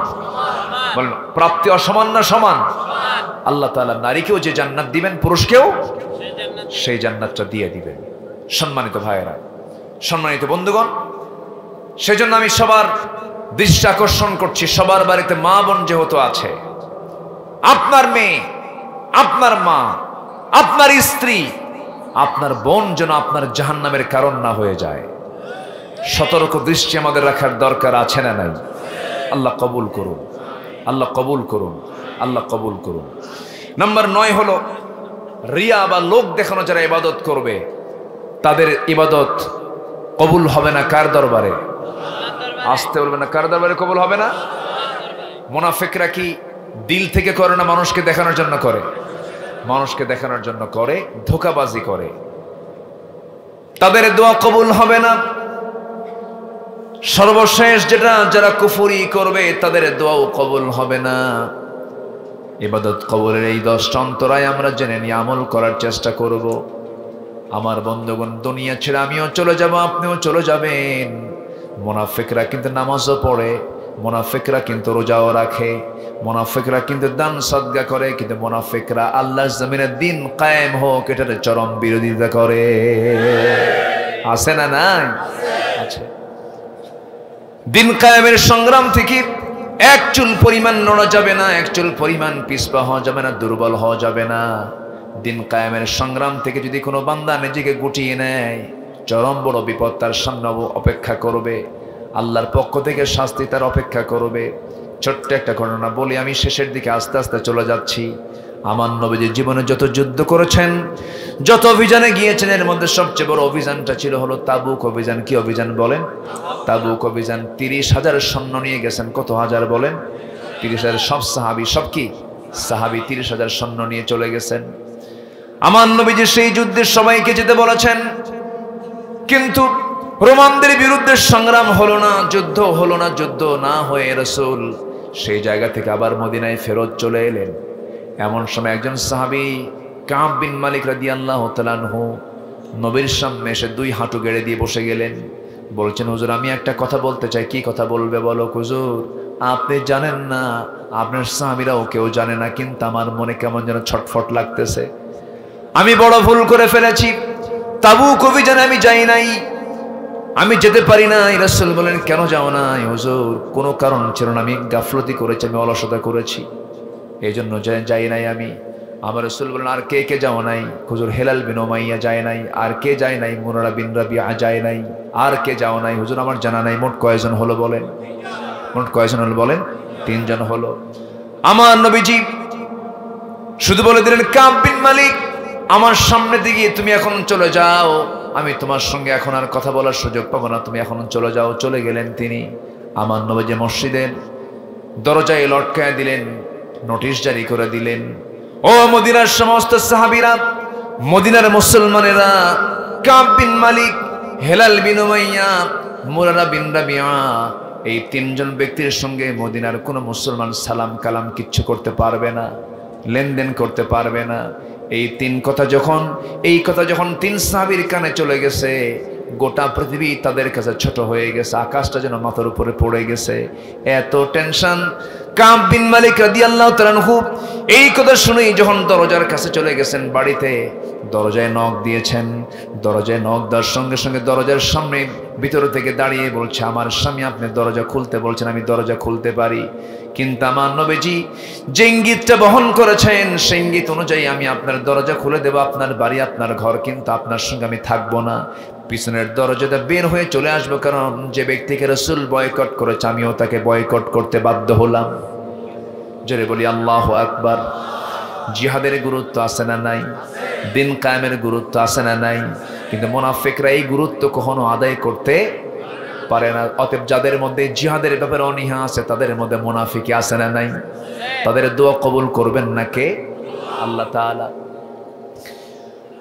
বলেন, প্রাপ্তি অসমান না সমান? আল্লাহ তাআলা নারীকেও যে জান্নাত দিবেন, পুরুষকেও সেই জান্নাতটা দিয়ে দিবেন। সম্মানিত ভাইয়েরা, সম্মানিত বন্ধুগণ, সেজন্য আমি সবার দৃষ্টি আকর্ষণ করছি, সবার বাড়িতে মা বোন যেহেতু আছে, আপনার মেয়ে, আপনার মা, আপনার স্ত্রী, আপনার বোন যেন আপনার জাহান্নামের কারণ না হয়ে যায়। সতর্ক দৃষ্টি আমাদের রাখার দরকার আছে না নাই? আল্লাহ কবুল করুন, আল্লাহ কবুল করুন, আল্লাহ কবুল করুন। নাম্বার 9 হলো রিয়া বা লোক দেখানো যারা ইবাদত করবে, তাদের ইবাদত কবুল হবে না কার দরবারে? আসতে বলবে না, কার দরবারে কবুল হবে না? মুনাফিকরা কি দিল থেকে করে না মানুষকে দেখানোর জন্য করে? মানুষকে দেখানোর জন্য করে, ধোঁকাবাজি করে। তাদের দোয়া কবুল হবে না। সর্বশেষ যেটা, যারা কুফরি করবে তাদের দোয়াও কবুল হবে না। ইবাদত কবুলের এই 10টা অন্তরায় আমরা জেনে নিয়ে আমল করার চেষ্টা করব। আমার বন্ধুগণ, দুনিয়া ছেড়ে আমিও চলে যাব, আপনিও চলে যাবেন। মুনাফিকরা কিন্তু নামাজও পড়ে, মুনাফিকরা কিন্তু রোজাও রাখে, মুনাফিকরা কিন্তু দান সদকা করে, কিন্তু মুনাফিকরা আল্লাহর জমিনে দিন কায়েম হোক এটার চরম বিরোধিতা করে। আছে না নাই? আছে। দিন কায়েমের সংগ্রাম থেকে এক চুল পরিমাণ নড়া যাবে না, এক চুল পরিমাণ পিছপা হওয়া যাবে না, দুর্বল হওয়া যাবে না। দিন কায়েমের সংগ্রাম থেকে যদি কোনো বান্দা নিজেকে গুটিয়ে নেয়, চরম বড় বিপদ তার সামনে অপেক্ষা করবে। আল্লাহর পক্ষ থেকে শাস্তি তার অপেক্ষা করবে। ছোট্ট একটা ঘটনা বলি, আমি শেষের দিকে আস্তে আস্তে চলে যাচ্ছি। আমার নবীজির জীবনে যত যুদ্ধ করেছেন, যত অভিযানে গিয়েছেন, এর মধ্যে সবচেয়ে বড় অভিযানটা ছিল হলো তাবুক অভিযান। কি অভিযান বলেন? তাবুক অভিযান। 30,000 সৈন্য নিয়ে গেছেন। কত হাজার বলেন? 30,000। সব সাহাবী, সব কি সাহাবী 30,000 সৈন্য নিয়ে চলে গেছেন। আমার নবীজি সেই যুদ্ধে সবাইকে যেতে বলেছেন, কিন্তু রোমানদের বিরুদ্ধে সংগ্রাম হলো না, যুদ্ধ হলো না। যুদ্ধ না হয়ে রাসূল সেই জায়গা থেকে আবার মদিনায় ফেরত চলে এলেন। এমন সময় একজন সাহাবী কাব বিন মালিক রাদিয়াল্লাহু তাআলা আনহু নবীর সামনে এসে 2 হাঁটু গেড়ে দিয়ে বসে গেলেন। বলছেন, হুজুর আমি একটা কথা বলতে চাই। কি কথা বলবে? বলো। হুজুর আপনি জানেন না, আপনার সাহাবীরাও কেউ জানে না, কিন্তু আমার মনে কেমন যেন ছটফট লাগতেছে। আমি বড় ভুল করে ফেলেছি। তাবুক অভিযানে আমি যাই নাই, আমি যেতে পারি না। রাসূল বলেন, কেন যাও না? হুজুর কোনো কারণ ছিল না, আমি গাফলতি করেছি, আমি অলসতা করেছি, এই জন্য যাই নাই আমি। আমার রাসূল বলেন, আর কে কে যাও নাই? হুজুর হেলাল বিন উমাইয়া যায় নাই। আর কে যায় নাই? মুরারা বিন রাবিয়া যায় নাই। আর কে যাও নাই? হুজুর আমার জানা নাই। মোট কয়জন হলো বলেন? মোট কয়জন হলো বলেন? 3 জন হলো। আমার নবীজি শুধু বলে দিলেন, কাব বিন মালিক আমার সামনে দিকে তুমি এখন চলে যাও, আমি তোমার সঙ্গে এখন আর কথা বলার সুযোগ পাবো না, তুমি এখন চলে যাও। চলে গেলেন তিনি। আমার নবীজি মসজিদের দরজায় লটকায় দিলেন, নোটিশ জারি করে দিলেন, ও মদিনার সমস্ত সাহাবীরা, মদিনার মুসলমানেরা, কাব বিন মালিক, হেলাল বিন উমাইয়া, মুরারা বিন রাবিয়া, এই 3 জন ব্যক্তির সঙ্গে মদিনার কোনো মুসলমান সালাম কালাম কিচ্ছু করতে পারবে না, লেনদেন করতে পারবে না। এই 3 কথা যখন 3 সাহাবীর কানে চলে গেছে, গোটা পৃথিবী তাদের কাছে ছোট হয়ে গেছে, আকাশটা যেন মাথার উপরে পড়ে গেছে, এত টেনশন। কাব বিন মালিক রাদিয়াল্লাহু তাআলা আনহু এই কথা শুনেই যখন দরজার কাছে চলে গেছেন, বাড়িতে দরজায় নক দিয়েছেন, দরজায় নক দেওয়ার সঙ্গে সঙ্গে দরজার সামনে ভিতর থেকে দাঁড়িয়ে বলছে, আমার স্বামী আপনি দরজা খুলতে বলছেন, আমি দরজা খুলতে পারি, কিন্তু আমার নবীজি যে ইঙ্গিতটা বহন করেছেন সেই ইঙ্গিত অনুযায়ী আমি আপনার দরজা খুলে দেব, আপনার বাড়ি আপনার ঘর, কিন্তু আপনার সঙ্গে আমি থাকবো না, পিছনের দরজাটা বের হয়ে চলে আসবো, কারণ যে ব্যক্তিকে রাসূল বয়কট করেছে আমিও তাকে বয়কট করতে বাধ্য হলাম। জোরে বলি আল্লাহু আকবার। জিহাদের গুরুত্ব আছে না নাই? দিন কায়েমের গুরুত্ব আছে না নাই? কিন্তু মুনাফিকরা এই গুরুত্ব কখনো আদায় করতে পারে না। অতএব যাদের মধ্যে জিহাদের ব্যাপারে অনীহা আছে তাদের মধ্যে মুনাফিকি আছে না নাই? তাদের দোয়া কবুল করবেন না কে? আল্লাহ তাআলা।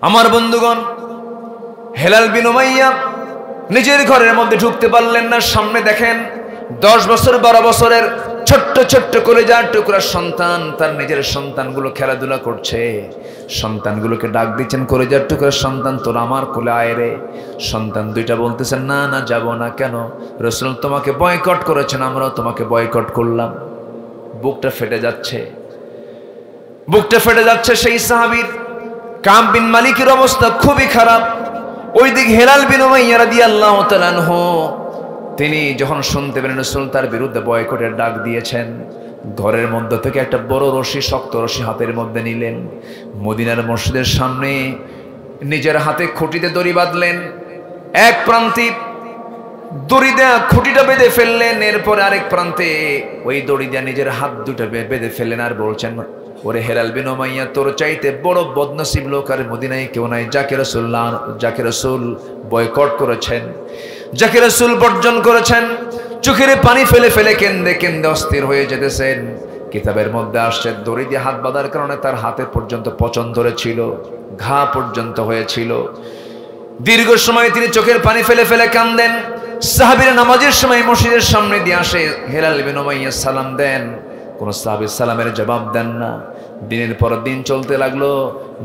আমার বন্ধুগণ, হেলাল বিন উমাইয়া নিজের ঘরের মধ্যে ঢুকতে পারলেন না। সামনে দেখেন 10 বছর 12 বছরের ছোট্ট ছোট্ট কলিজার টুকরা সন্তান, তার নিজের সন্তানগুলো খেলাধুলা করছে, সন্তানগুলোকে ডাক দিচ্ছেন, কলিজার টুকরা সন্তান তোর আমার কোলে আয় রে। সন্তান দুইটা বলতেছেন, না না যাব না। কেন? রাসূল তোমাকে বয়কট করেছেন, আমরাও তোমাকে বয়কট করলাম। বুকটা ফেটে যাচ্ছে, বুকটা ফেটে যাচ্ছে সেই সাহাবীর। কাব বিন মালিকের অবস্থা খুবই খারাপ। ওইদিকে হেলাল বিন উমাইয়া রাদিয়াল্লাহু তাআলা আনহু তিনি যখন শুনতে পেলেন রাসূল তার বিরুদ্ধে বয়কটের ডাক দিয়েছেন, ঘরের মধ্য থেকে একটা বড় রশি, শক্ত রশি হাতের মধ্যে নিলেন, মদিনার মসজিদের সামনে নিজের হাতে খুঁটিতে দড়ি বাঁধলেন, এক প্রান্তে দড়ি দেয়া খুঁটিটা বেঁধে ফেললেন, এরপর আরেক প্রান্তে ওই দড়ি দেয়া নিজের হাত দুটো বেঁধে ফেললেন, আর বলছেন, ওরে হেলাল বিন উমাইয়া তোর চাইতে বড় বদনসিব লোক আর মদিনায় কেউ নাই, যাকে রাসূল বয়কট করেছেন, যাকে রাসূল বর্জন করেছেন। চোখের পানি ফেলে ফেলে কেন্দে কেন্দে অস্থির হয়ে যেতেছেন। কিতাবের মধ্যে আসছে দড়ি দিয়ে হাত বাঁধার কারণে তার হাতে পর্যন্ত পচন ধরেছিল, ঘা পর্যন্ত হয়েছিল। দীর্ঘ সময় তিনি চোখের পানি ফেলে ফেলে কান্দেন। সাহাবীরা নামাজের সময় মসজিদের সামনে দিয়ে আসে, হেলাল বিন উমাইয়া সালাম দেন, কোন সাহাবী সালামের জবাব দেন না। দিনের পর দিন চলতে লাগলো।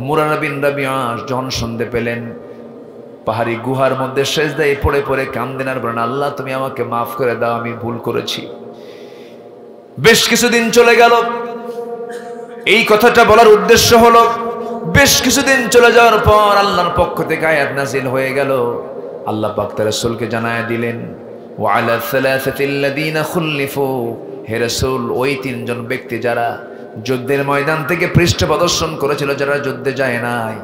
মুরারা বিন রাবিয়া যখন শুনতে পেলেন, পাহাড়ি গুহার মধ্যে সেজদায় পড়ে পড়ে কান্দেন আর বলেন, আল্লাহ তুমি আমাকে মাফ করে দাও, আমি ভুল করেছি। বেশ কিছুদিন চলে গেল। এই কথাটা বলার উদ্দেশ্য হলো, বেশ কিছুদিন চলে যাওয়ার পর আল্লাহর পক্ষ থেকে আয়াত নাজিল হয়ে গেল। আল্লাহ পাক তার রাসূলকে জানায় দিলেন, ওয়া আলা সালাসাতিল্লাযীনা খুল্লিফু, হে রাসূল ওই 3 জন ব্যক্তি যারা যুদ্ধের ময়দান থেকে পৃষ্ঠ প্রদর্শন করেছিল, যারা যুদ্ধে যায় নাই,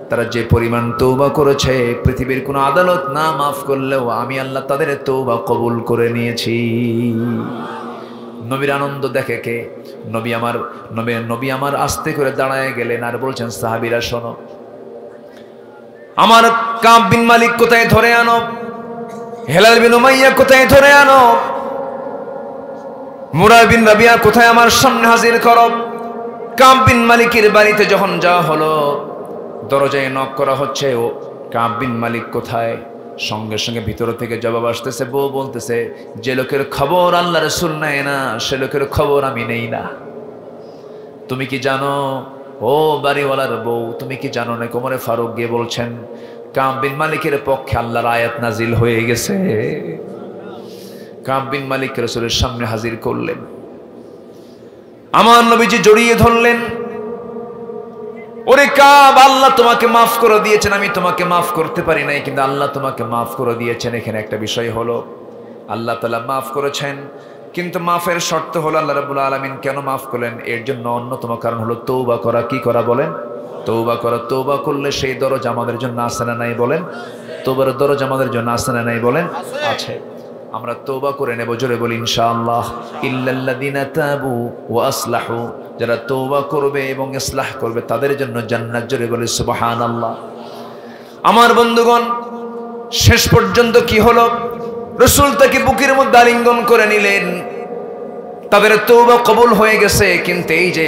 তারা যে পরিমাণ তওবা করেছে পৃথিবীর কোনো আদালত না মাফ করলেও আমি আল্লাহ তাদের তওবা কবুল করে নিয়েছি। নবীর আনন্দ দেখে কে? নবী আমার আস্তে করে দাঁড়ায় গেলেন আর বলছেন, সাহাবীরা শোনো, আমার কাব বিন মালিক কোথায় ধরে আনো, হেলাল বিন উমাইয়া কোথায় ধরে আনো, মুরা বিন রাবিয়া কোথায় আমার সামনে হাজির করো। কাব বিন মালিকের বাড়িতে যখন যাওয়া হলো, দরজায় নক করা হচ্ছে, ও কাব বিন মালিক কোথায়? সঙ্গে সঙ্গে ভিতর থেকে জবাব আসতেছে, বউ বলতেছে, যে লোকের খবর আল্লাহ রাসূল নেয় না সে লোকের খবর আমি নেই না। তুমি কি জানো, ও বাড়িওয়ালার বউ, তুমি কি জানো না? ওমর ফারুক গিয়ে বলছেন, কাব বিন মালিকের পক্ষে আল্লাহর আয়াত নাজিল হয়ে গেছে। কাব বিন মালিক রাসূলের সামনে হাজির করলেন। আমার নবীজি জড়িয়ে ধরলেন, ওরে কাব, আল্লাহ তোমাকে মাফ করে দিয়েছেন, আমি তোমাকে মাফ করতে পারি নাই, কিন্তু আল্লাহ তোমাকে মাফ করে দিয়েছেন। এখানে একটা বিষয় হলো, আল্লাহ তাআলা মাফ করেছেন, কিন্তু মাফের শর্ত হলো আল্লাহ রাব্বুল আলামিন কেন মাফ করলেন? এর জন্য অন্যতম কারণ হলো তওবা করা। কি করা বলেন? তওবা করা। তওবা করলে সেই দরজা আমাদের জন্য আছে না নাই বলেন? তওবার দরজা আমাদের জন্য আছে না নাই বলেন? আছে। আমরা তওবা করে নেব, জোরে বলি ইনশাআল্লাহ। ইল্লাল্লাযিনা তাবু ওয়া আসলাহু, যারা তওবা করবে এবং ইসলাহ করবে তাদের জন্য জান্নাত, জোরে বলি সুবহানাল্লাহ। আমার বন্ধুগণ, শেষ পর্যন্ত কি হলো? রাসূল তাকে বুকের মধ্যে আলিঙ্গন করে নিলেন, তাদের তওবা কবুল হয়ে গেছে। কিন্তু এই যে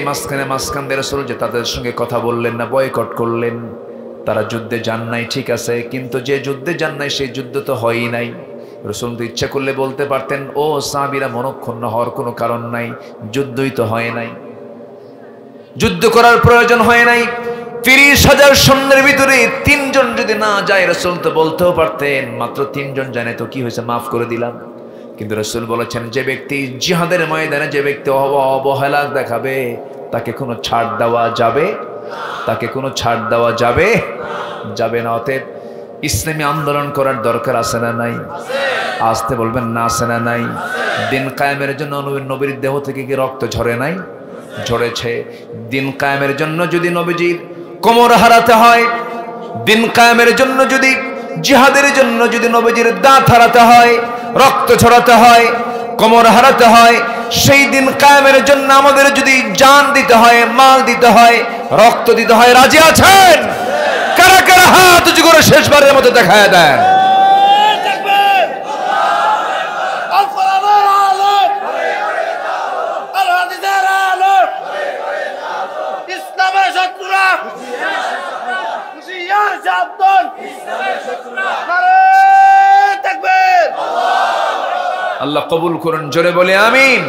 মাঝখান দিয়ে রাসূল যে তাদের সঙ্গে কথা বললেন না, বয়কট করলেন, তারা যুদ্ধে যান নাই, ঠিক আছে, কিন্তু যে যুদ্ধে যান নাই সেই যুদ্ধ তো হয়ই নাই। রাসূল তো ইচ্ছা করলে বলতে পারতেন, ও সাহাবীরা মনক্ষুণ্ণ হওয়ার কোনো কারণ নাই, যুদ্ধই তো হয় নাই, যুদ্ধ করার প্রয়োজন হয় নাই। 30,000 সৈন্যের ভিতরে 3 জন যদি না যায়, রাসূল তো বলতেও পারতেন মাত্র 3 জন জানে তো কি হয়েছে, মাফ করে দিলাম। কিন্তু রাসূল বলেছেন যে ব্যক্তি জিহাদের ময়দানে যে ব্যক্তি অবহেলা দেখাবে তাকে কোনো ছাড় দেওয়া যাবে, তাকে কোনো ছাড় দেওয়া যাবে যাবে না। অতএব ইসলামী আন্দোলন করার দরকার আছে না নাই? আসতে বলবেন না, আছে না নাই? দিন কায়েমের জন্য নবীর দেহ থেকে কি রক্ত ঝরে নাই? ঝরেছে। দিন কায়েমের জন্য যদি নবীজির কোমর হারাতে হয়, দিন কায়েমের জন্য যদি জিহাদের জন্য যদি নবীজির দাঁত হারাতে হয়, রক্ত ঝরাতে হয়, কোমর হারাতে হয়, সেই দিন কায়েমের জন্য আমাদের যদি জান দিতে হয়, মাল দিতে হয়, রক্ত দিতে হয়, রাজি আছেন? কারা কারা হাত উঁচু করে শেষবারের মতো দেখায় দেন? আল্লাহ কবুল করুন, জোরে বলে আমিন।